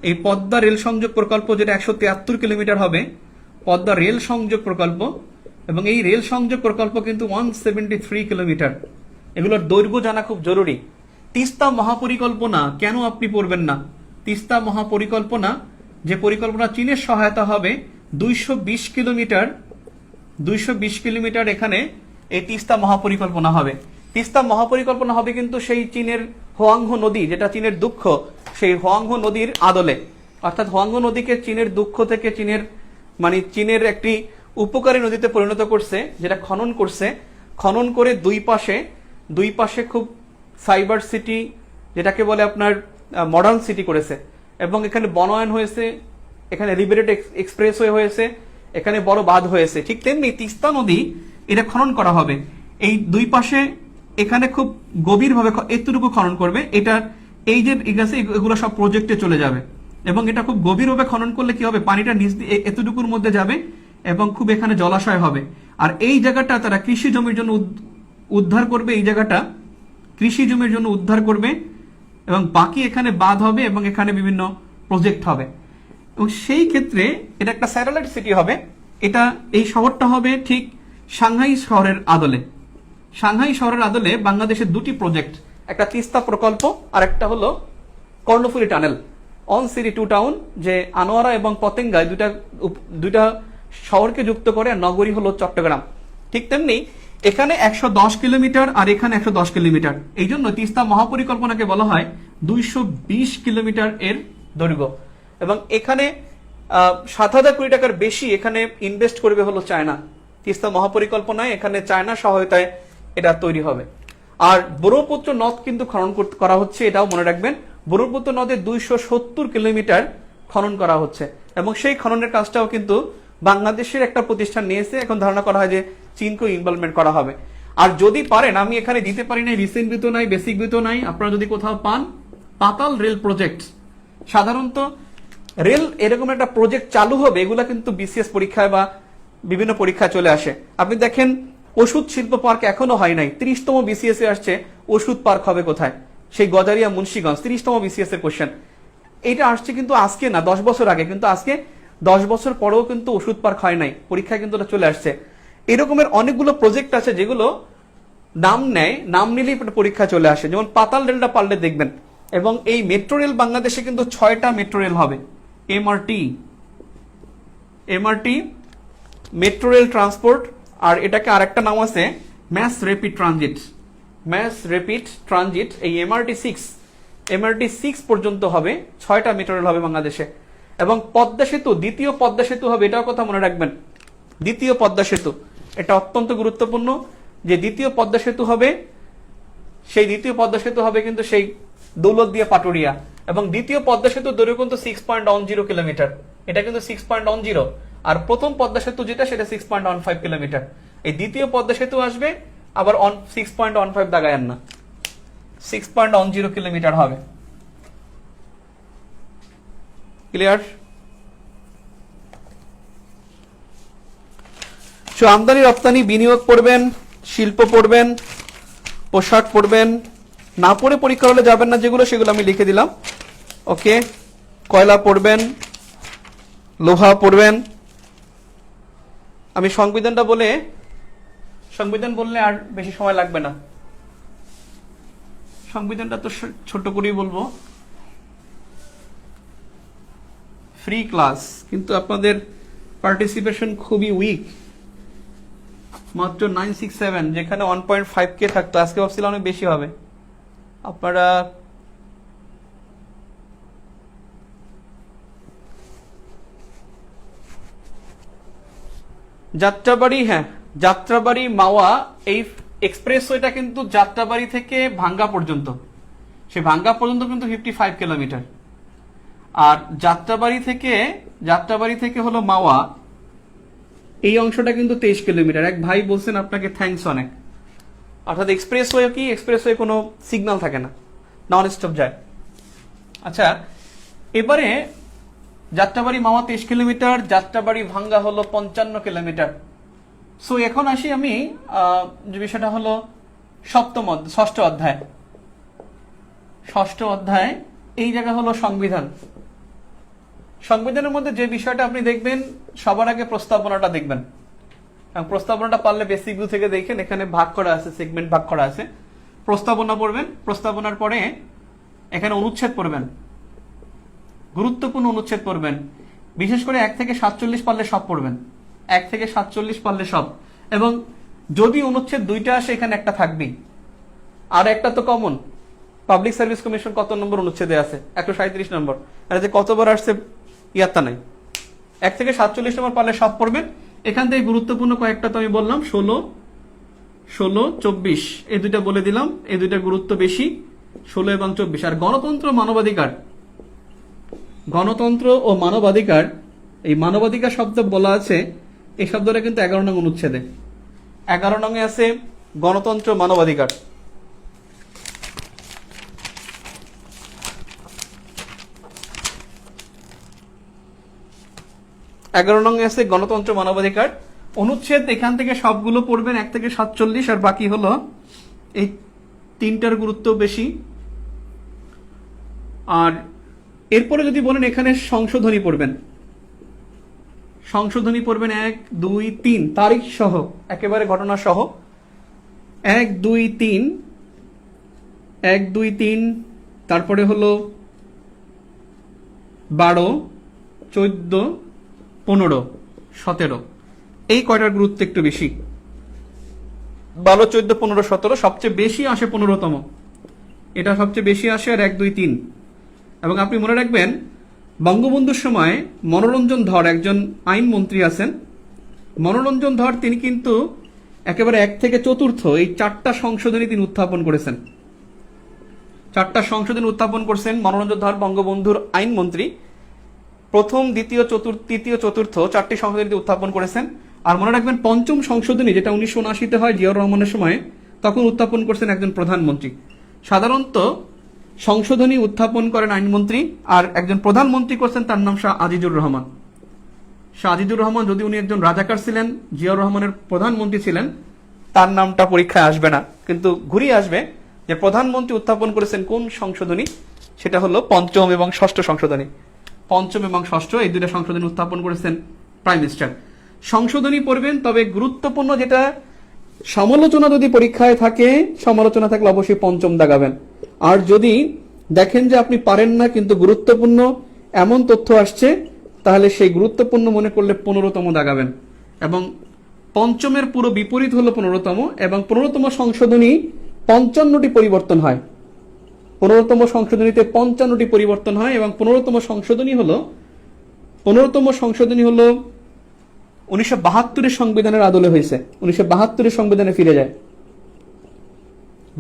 এই পদ্মা রেল সংযোগ প্রকল্প যেটা 173 কিলোমিটার হবে, পদ্মা রেল সংযোগ প্রকল্প, এবং এই রেল সংযোগ প্রকল্প কিন্তু 173 কিলোমিটার। এগুলোর দৈর্ঘ্য জানা খুব জরুরি। তিস্তা মহাপরিকল্পনা কেন আপনি পড়বেন না? তিস্তা মহাপরিকল্পনা, যে পরিকল্পনা চীনের সহায়তা হবে 220 কিলোমিটার, 220 কিলোমিটার এখানে এই তিস্তা মহাপরিকল্পনা হবে। তিস্তা মহাপরিকল্পনা হবে কিন্তু সেই চীনের হোয়াংহো নদী, যেটা চীনের দুঃখ, সেই হোয়াংহো নদীর আদলে। অর্থাৎ হোয়াংহো নদীকে চীনের দুঃখ থেকে চীনের একটি উপকারী নদীতে পরিণত করছে, যেটা খনন করছে। খনন করে দুই পাশে খুব সাইবার সিটি, যেটাকে বলে আপনার মডার্ন সিটি করেছে, এবং এখানে বনায়ন হয়েছে, এখানে লিবারেট এক্সপ্রেসওয়ে হয়েছে, এখানে বড় বাঁধ হয়েছে। ঠিক তেমনি তিস্তা নদী এটা খনন করা হবে। এই দুই পাশে এখানে খুব গভীরভাবে এতটুকু খনন করবে, এটা এই যে এগুলো সব প্রজেক্টে চলে যাবে, এবং এটা খুব গভীরভাবে খনন করলে কি হবে, পানিটা নিচ দিয়ে এতটুকুর মধ্যে যাবে এবং খুব এখানে জলাশয় হবে। আর এই জায়গাটা তারা কৃষি জমির জন্য উদ্ধার করবে, এই জায়গাটা কৃষি জমির জন্য উদ্ধার করবে, এবং বাকি এখানে বাঁধ হবে এবং এখানে বিভিন্ন প্রজেক্ট হবে। এবং সেই ক্ষেত্রে এটা একটা স্যাটেলাইট সিটি হবে। এটা এই শহরটা হবে ঠিক সাংহাই শহরের আদলে। সাংহাই শহরের আদলে বাংলাদেশের দুটি প্রজেক্ট, একটা তিস্তা প্রকল্প আর একটা হলো Karnaphuli tunnel, one city two town, যে আনোয়ারা এবং পতেঙ্গায় দুইটা শহরকে যুক্ত করে, আর নগরী হলো চট্টগ্রাম। ঠিক তেমনি এখানে 110 কিলোমিটার আর এখানে 110 কিলোমিটার, এই জন্য তিস্তা মহাপরিকল্পনাকে বলা হয় 220 কিলোমিটার এর দৈর্ঘ্য। এবং এখানে 7,000 কোটি টাকার বেশি এখানে ইনভেস্ট করবে হলো চায়না। তিস্তা মহাপরিকল্পনায় এখানে চায়না সহায়তায় এটা তৈরি হবে। আর ব্রহ্মপুত্র নদ কিন্তু খনন করা হচ্ছে, এটাও মনে রাখবেন। ব্রহ্মপুত্র নদে 270 কিলোমিটার খনন করা হচ্ছে, এবং সেই খননের কাজটাও কিন্তু বাংলাদেশের একটা প্রতিষ্ঠান নিয়েছে। এখন ধারণা করা হয় যে চীনকেও ইনভলভমেন্ট করা হবে। আর যদি পারেন, আমি এখানে দিতে পারি নাই, রিসেন্ট ভিউ নাই, বেসিক ভিউ নাই, আপনারা যদি কোথাও পান পাতাল রেল প্রজেক্ট, সাধারণত রেল এরকম একটা প্রজেক্ট চালু হবে, এগুলা কিন্তু বিসিএস পরীক্ষায় বা বিভিন্ন পরীক্ষায় চলে আসে। আপনি দেখেন ওষুধ শিল্প পার্ক এখনো হয় নাই, 30তম বিসিএস এ আসছে ওষুধ পার্ক হবে কোথায়, সেই গজারিয়া মুন্সিগঞ্জ, 30তম বিসিএস এর কোশ্চেন। এটা আসছে কিন্তু আজকে না, 10 বছর আগে। কিন্তু আজকে 10 বছর পরেও কিন্তু ওষুধ পার্ক হয় নাই, পরীক্ষায় কিন্তু এটা চলে আসছে। এরকমের অনেকগুলো প্রজেক্ট আছে যেগুলো নাম নেয়, নাম নিলেই পরীক্ষা চলে আসে। যেমন পাতাল রেলটা পারলে দেখবেন। এবং এই মেট্রো রেল বাংলাদেশে কিন্তু 6টা মেট্রো রেল হবে, এমআরটি মেট্রো রেল ট্রান্সপোর্ট, আর এটাকে আরেকটা নাম আছে ম্যাস র্যাপিড ট্রানজিট। এই এমআরটি 6 পর্যন্ত হবে, 6টা মেট্রো রেল হবে বাংলাদেশে। এবং পদ্মা সেতু, দ্বিতীয় পদ্মা সেতু হবে, এটাও কথা মনে রাখবেন। দ্বিতীয় পদ্মা সেতু এটা অত্যন্ত গুরুত্বপূর্ণ, যে দ্বিতীয় পদ্মা সেতু হবে, সেই দ্বিতীয় পদ্মা সেতু হবে কিন্তু সেই দৌলতদিয়া পাটুরিয়া। এবং দ্বিতীয় পদ্মা সেতু দৈর্ঘ্য কিন্তু 6.10 কিলোমিটার, এটা কিন্তু 6.10। আর প্রথম পদ্মা সেতু যেটা, সেটা 6.15 কিলোমিটার। এই দ্বিতীয় পদ্মা সেতু আসবে, আবার 6.15 দাগায়েন না, 6.10 কিলোমিটার হবে। ক্লিয়ার? সো আমদানি রপ্তানি, বিনিয়োগ পড়বেন, শিল্প পড়বেন, পোশাক পড়বেন, না পড়ে পরীক্ষা হলে যাবেন না যেগুলো সেগুলো আমি লিখে দিলাম। ওকে, কয়লা পড়বেন, লোহা পড়বেন। আমি সংবিধান বললে আর বেশি সময় লাগবে না, সংবিধানটা তো ছোট করেই বলবো। ফ্রি ক্লাস, কিন্তু আপনাদের পার্টিসিপেশন খুবই উইক, মাত্র 967, যেখানে 1.5K থাকতো, আজকে ভাবছিলাম অনেক বেশি হবে। আপনারা যাত্রাবাড়ি, হ্যাঁ যাত্রাবাড়ি মাওয়া, এই এক্সপ্রেসওয়েটা কিন্তু যাত্রাবাড়ি থেকে ভাঙ্গা পর্যন্ত, সে ভাঙ্গা পর্যন্ত কিন্তু 55 কিলোমিটার। আর যাত্রাবাড়ি থেকে হলো মাওয়া, এই অংশটা কিন্তু 23 কিলোমিটার। এক ভাই বলছেন আপনাকে থ্যাঙ্কস অনেক। অর্থাৎ এক্সপ্রেসওয়ে কি, এক্সপ্রেসওয়ে কোনো সিগন্যাল থাকে না, নন স্টপ যায়। আচ্ছা, এবারে যাত্রাবাড়ি মাওয়া 23 কিলোমিটার, যাত্রাবাড়ি ভাঙ্গা হলো 55 কিলোমিটার। সো এখন আসি আমি যে বিষয়টা হলো ষষ্ঠ অধ্যায়, এই জায়গা হলো সংবিধান। সংবিধানের মধ্যে যে বিষয়টা আপনি দেখবেন, সবার আগে প্রস্তাবনাটা দেখবেন। প্রস্তাবনাটা পারলে বেসিক ভিউ থেকে দেখেন, এখানে ভাগ করা আছে, সেগমেন্ট ভাগ করা আছে। প্রস্তাবনা পড়বেন, প্রস্তাবনার পরে এখানে অনুচ্ছেদ পড়বেন, গুরুত্বপূর্ণ অনুচ্ছেদ পড়বেন। বিশেষ করে 1 থেকে 47 পারলে সব পড়বেন, 1 থেকে 47 পারলে সব। এবং যদি অনুচ্ছেদ 2টা আসে, এখানে একটা থাকবেই, আর একটা তো কমন। পাবলিক সার্ভিস কমিশন কত নম্বর অনুচ্ছেদে আছে? 137 নম্বর। আর যে কতবার আসছে ইয়াত্তা নাই। 1 থেকে 47 নম্বর পারলে সব পড়বেন। এখান থেকে গুরুত্বপূর্ণ কয়েকটা তো আমি বললাম, 16, 24, এই দুইটা বলে দিলাম, এই দুইটা গুরুত্ব বেশি, 16 এবং 24। আর গণতন্ত্র ও মানবাধিকার, এই মানবাধিকার শব্দ বলা আছে, এই শব্দটা কিন্তু 11 নং অনুচ্ছেদে, 11 নং এ আছে গণতন্ত্র মানবাধিকার। গণতন্ত্র মানবাধিকার অনুচ্ছেদ। এখান থেকে সবগুলো পড়বেন, 1 থেকে 47, আর বাকি হলো এই 3টার গুরুত্ব বেশি। আর এরপরে যদি বলেন এখানে সংশোধনী পড়বেন, 1, 2, 3 তারিখ সহ, একেবারে ঘটনা সহ, 1, 2, 3, তারপরে হলো 12, 14, 15, 17, এই কয়টার গুরুত্ব একটু বেশি। 12, 14, 15, 17, সবচেয়ে বেশি আসে 15তম, এটা সবচেয়ে বেশি আসে। আর 1, 2, 3। এবং আপনি মনে রাখবেন, বঙ্গবন্ধুর সময় মনোরঞ্জন ধর একজন আইনমন্ত্রী আছেন। মনোরঞ্জন ধর তিনি কিন্তু একেবারে 1 থেকে 4 এই 4টা সংশোধনী তিনি উত্থাপন করেছেন। 4টা সংশোধনী উত্থাপন করছেন মনোরঞ্জন ধর, বঙ্গবন্ধুর আইনমন্ত্রী। প্রথম, দ্বিতীয়, তৃতীয়, চতুর্থ 4টি সংশোধনী উত্থাপন করেছেন। আর মনে রাখবেন, 5ম সংশোধনী, যেটা 1979-তে হয় জিয়াউর রহমানের সময়, তখন উত্থাপন করছেন একজন প্রধানমন্ত্রী। সাধারণত সংশোধনী উত্থাপন করেন আইনমন্ত্রী, আর একজন প্রধানমন্ত্রী করছেন, তার নাম শাহ আজিজুর রহমান। শাহ আজিজুর রহমান, যদি উনি একজন রাজাকার ছিলেন, জিয়াউর রহমানের প্রধানমন্ত্রী ছিলেন, তার নামটা পরীক্ষায় আসবে না, কিন্তু ঘুরিয়ে আসবে যে প্রধানমন্ত্রী উত্থাপন করেছেন কোন সংশোধনী, সেটা হলো 5ম এবং 6ষ্ঠ সংশোধনী। 5ম এবং 6ষ্ঠ এই 2টা সংশোধনী উত্থাপন করেছেন প্রাইম মিনিস্টার। সংশোধনী পড়বেন, তবে গুরুত্বপূর্ণ যেটা, সমালোচনা যদি পরীক্ষায় থাকে, সমালোচনা থাকলে অবশ্যই 5ম দাগাবেন। আর যদি দেখেন যে আপনি পারেন না কিন্তু গুরুত্বপূর্ণ এমন তথ্য আসছে, তাহলে সেই গুরুত্বপূর্ণ মনে করলে 15তম দাগাবেন। এবং 5মের পুরো বিপরীত হলো 15তম, এবং 15তম সংশোধনী 55টি পরিবর্তন হয়। 15তম সংশোধনীতে 55টি পরিবর্তন হয়, এবং 15তম সংশোধনী হলো 1972-এর সংবিধানের আদলে হয়েছে। 1972-এর সংবিধানে ফিরে যায়,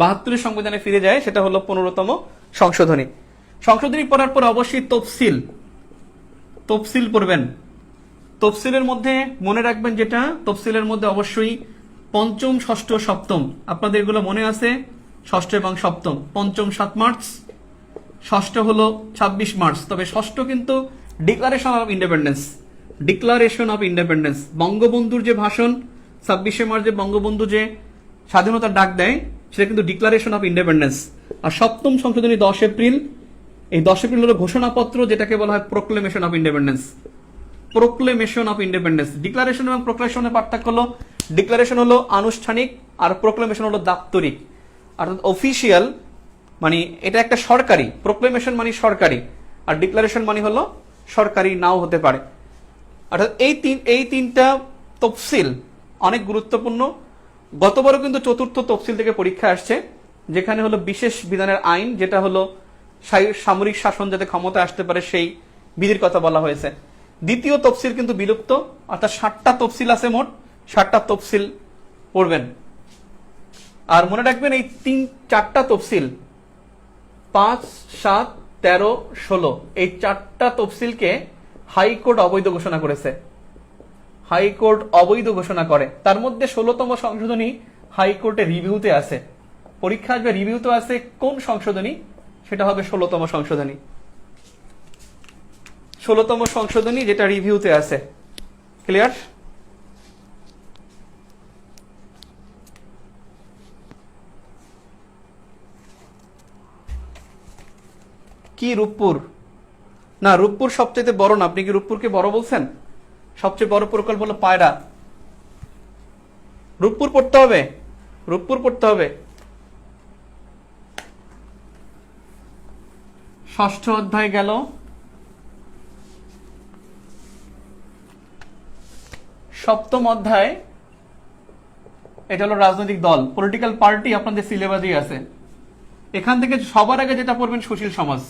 72-এর সংবিধানে ফিরে যায়, সেটা হলো 15তম সংশোধনী। সংশোধনী পড়ার পর অবশ্যই তফসিল পড়বেন। তফসিলের মধ্যে মনে রাখবেন, যেটা তফসিলের মধ্যে অবশ্যই পঞ্চম, ষষ্ঠ, সপ্তম, আপনাদের এগুলো মনে আছে? ষষ্ঠ এবং সপ্তম। পঞ্চম 7 মার্চ, ষষ্ঠ হলো 26 মার্চ। তবে ষষ্ঠ কিন্তু declaration of independence, declaration of independence, বঙ্গবন্ধুর যে ভাষণ 26শে মার্চে বঙ্গবন্ধু যে স্বাধীনতার ডাক দেয় সেটা কিন্তু ডিক্লারেশন অফ ইন্ডিপেন্ডেন্স। আর সপ্তম সংশোধনী 10 এপ্রিল। এই 10 এপ্রিল হলো ঘোষণাপত্র, যেটাকে বলা হয় proclamation of independence. Proclamation of independence, declaration এবং প্রোক্লেমেশনের পার্থক্য হলো ডিক্লারেশন হলো আনুষ্ঠানিক আর প্রোক্লেমেশন হলো দাপ্তরিক, অর্থাৎ অফিসিয়াল, মানে এটা একটা সরকারি। প্রোক্লেমেশন মানে সরকারি, আর ডিক্লারেশন মানে হলো সরকারি নাও হতে পারে। অর্থাৎ এই তিনটা তফসিল অনেক গুরুত্বপূর্ণ। গতবারও কিন্তু চতুর্থ তফসিল থেকে পরীক্ষা আসছে, যেখানে হলো বিশেষ বিধানের আইন, যেটা হলো সামরিক শাসন যাতে ক্ষমতা আসতে পারে সেই বিধির কথা বলা হয়েছে। দ্বিতীয় তফসিল কিন্তু বিলুপ্ত, অর্থাৎ 7টা তফসিল আছে মোট, 7টা তফসিল পড়বেন। আর মনে রাখবেন এই 4টা তফসিল 5, 7, 13, 16 এই 4টা তফসিলকে হাইকোর্ট অবৈধ ঘোষণা করেছে। হাইকোর্ট অবৈধ ঘোষণা করে। তার মধ্যে 16তম সংশোধনী হাইকোর্টে রিভিউতে আছে। পরীক্ষা আসবে রিভিউতে আছে কোন সংশোধনী? সেটা হবে 16তম সংশোধনী। 16তম সংশোধনী যেটা রিভিউতে আছে। ক্লিয়ার? কি রূপপুর? না, রূপপুর সবচেয়ে বড় না। আপনি কি রূপপুরকে বড় বলছেন? সবচেয়ে বড় প্রকল্প হলো পায়রা। রূপপুর পড়তে হবে, রূপপুর পড়তে হবে। ষষ্ঠ অধ্যায় গেল। সপ্তম অধ্যায়, এটা হলো রাজনৈতিক দল, পলিটিক্যাল পার্টি, আপনাদের সিলেবাসই আছে। এখান থেকে সবার আগে যেটা পড়বেন সুশীল সমাজ,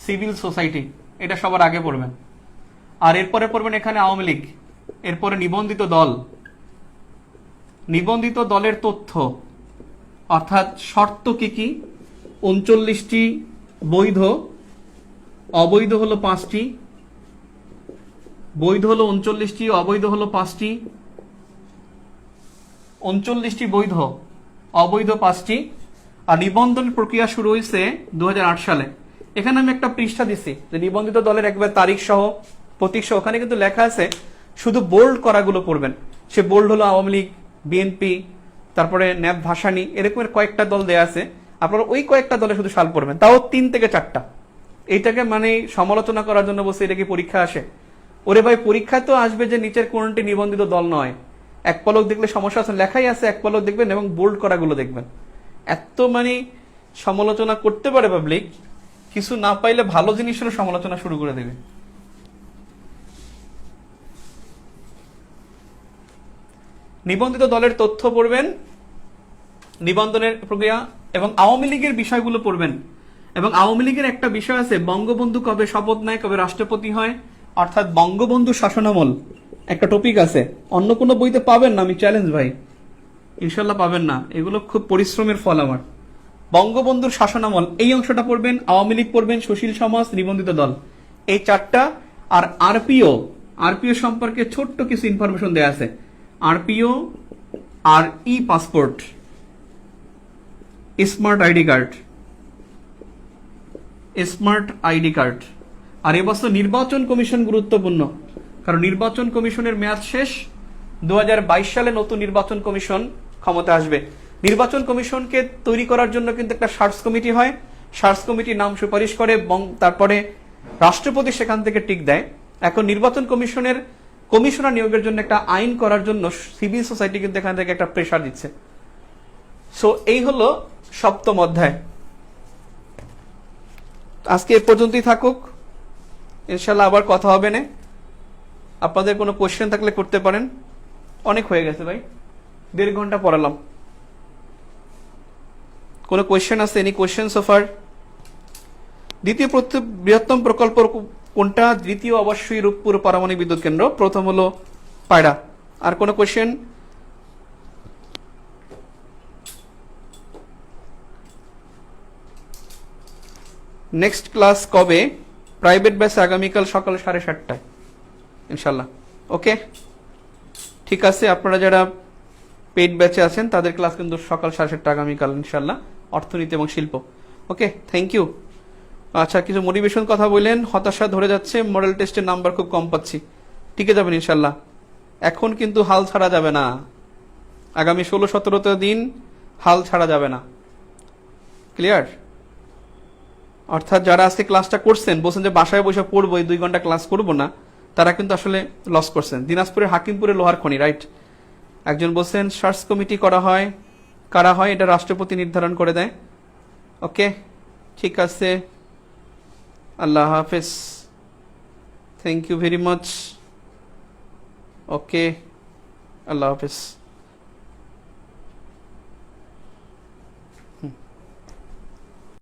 সিভিল সোসাইটি, এটা সবার আগে পড়বেন। আর এরপরে পড়বেন এখানে আওয়ামী লীগ, এরপরে নিবন্ধিত দল, নিবন্ধিত দলের তথ্য, অর্থাৎ শর্ত কি কি, 39টি বৈধ, অবৈধ হলো 5টি, বৈধ হলো 39টি, অবৈধ হলো 5টি, 39টি বৈধ, অবৈধ 5টি। আর নিবন্ধন প্রক্রিয়া শুরু হয়েছে 2008 সালে। এখানে আমি একটা পৃষ্ঠা দিচ্ছি যে নিবন্ধিত দলের একবার তারিখ সহ প্রতীক সহ, ওখানে কিন্তু লেখা আছে, শুধু বোল্ড করাগুলো পড়বেন। সে বোল্ড হলো আওয়ামী লীগ, বিএনপি, তারপরে ন্যাপ ভাসানী, এরকমের কয়েকটা দল দেয়া আছে। আপনারা ওই কয়েকটা দলে শুধু সাল পড়বেন, তাও 3 থেকে 4টা। এইটাকে মানে সমালোচনা করার জন্য বলছে এটা কি পরীক্ষা আসে? ওরে ভাই, পরীক্ষায় তো আসবে যে নিচের কোনটি নিবন্ধিত দল নয়। এক পলক দেখলে সমস্যা আছে, লেখাই আছে, এক পলক দেখবেন এবং বোল্ড করাগুলো দেখবেন। এত মানে সমালোচনা করতে পারে পাবলিক, কিছু না পাইলে ভালো জিনিসেরও সমালোচনা শুরু করে দেবে। নিবন্ধিত দলের তথ্য পড়বেন, নিবন্ধনের প্রক্রিয়া এবং আওয়ামী লীগের বিষয়গুলো পড়বেন। এবং আওয়ামী লীগের একটা বিষয় আছে, বঙ্গবন্ধু কবে শপথ নেয়, কবে রাষ্ট্রপতি হয়, অর্থাৎ বঙ্গবন্ধু শাসনামল একটা টপিক আছে। অন্য কোনো বইতে পাবেন না, আমি চ্যালেঞ্জ ভাই, ইনশাল্লাহ পাবেন না। এগুলো খুব পরিশ্রমের ফল আমার। বঙ্গবন্ধুর শাসনামল এই অংশটা পড়বেন, আওয়ামী লীগ পড়বেন, সুশীল সমাজ, নিবন্ধিত দল, এই 4টা। আর আরপিও, আরপিও সম্পর্কে ছোট্ট কিছু ইনফরমেশন দেয়া আছে। আরপিও আর E passport, smart ID card, smart ID card. আর এবছর নির্বাচন কমিশন গুরুত্বপূর্ণ, কারণ নির্বাচন কমিশনের মেয়াদ শেষ। 2022 সালে নতুন নির্বাচন কমিশন ক্ষমতা আসবে। নির্বাচন কমিশনকে তৈরি করার জন্য কিন্তু একটা সার্চ কমিটি হয়, সার্চ কমিটি নাম সুপারিশ করে এবং তারপরে রাষ্ট্রপতি সেখান থেকে টিক দেয়। এখন নির্বাচন কমিশনের কমিশনার নিয়োগের জন্য একটা আইন করার জন্য সিভিল সোসাইটি কিন্তু এখান থেকে একটা প্রেশার দিচ্ছে। সো এই হলো সপ্তম অধ্যায়। আজকে এ পর্যন্তই থাকুক, ইনশাল্লাহ আবার কথা হবে না। আপনাদের কোনো কোশ্চেন থাকলে করতে পারেন। অনেক হয়ে গেছে ভাই, 1.5 ঘন্টা পড়ালাম। কোনো কোশ্চেন আছে? এনি কোশ্চেন সোফার? দ্বিতীয় বৃহত্তম প্রকল্প কোনটা? দ্বিতীয় অবশ্যই রূপপুর পারমাণবিক বিদ্যুৎ কেন্দ্র, প্রথম হলো পায়রা। আর কোনো কোশ্চেন? নেক্সট ক্লাস কবে? প্রাইভেট ব্যাচ আগামীকাল সকাল 7:30টায় ইনশাল্লাহ। ওকে, ঠিক আছে। আপনারা যারা পেইড ব্যাচে আছেন তাদের ক্লাস কিন্তু সকাল 7:30 আগামীকাল ইনশাল্লাহ, অর্থনীতি এবং শিল্প। ওকে, থ্যাংক ইউ। আচ্ছা, কিছু মোটিভেশন কথা বললেন, হতাশা ধরে যাচ্ছে, মডেল টেস্টের নাম্বার খুব কম পাচ্ছি। টিকে যাবেন ইনশাল্লাহ, এখন কিন্তু হাল ছাড়া যাবে না। আগামী 16-17 দিন হাল ছাড়া যাবে না। ক্লিয়ার? অর্থাৎ যারা আজকে ক্লাসটা করছেন, বলছেন যে বাসায় বসে পড়বো, এই 2 ঘন্টা ক্লাস করবো না, তারা কিন্তু আসলে লস করছেন। দিনাজপুরের হাকিমপুরে লোহার খনি, রাইট? একজন বলছেন সার্চ কমিটি করা হয়, কারা হয় এটা রাষ্ট্রপতি নির্ধারণ করে দেয়। ওকে, ঠিক আছে, আল্লাহ হাফেজ, থ্যাংক ইউ ভেরি মাচ। ওকে, আল্লাহ হাফেজ।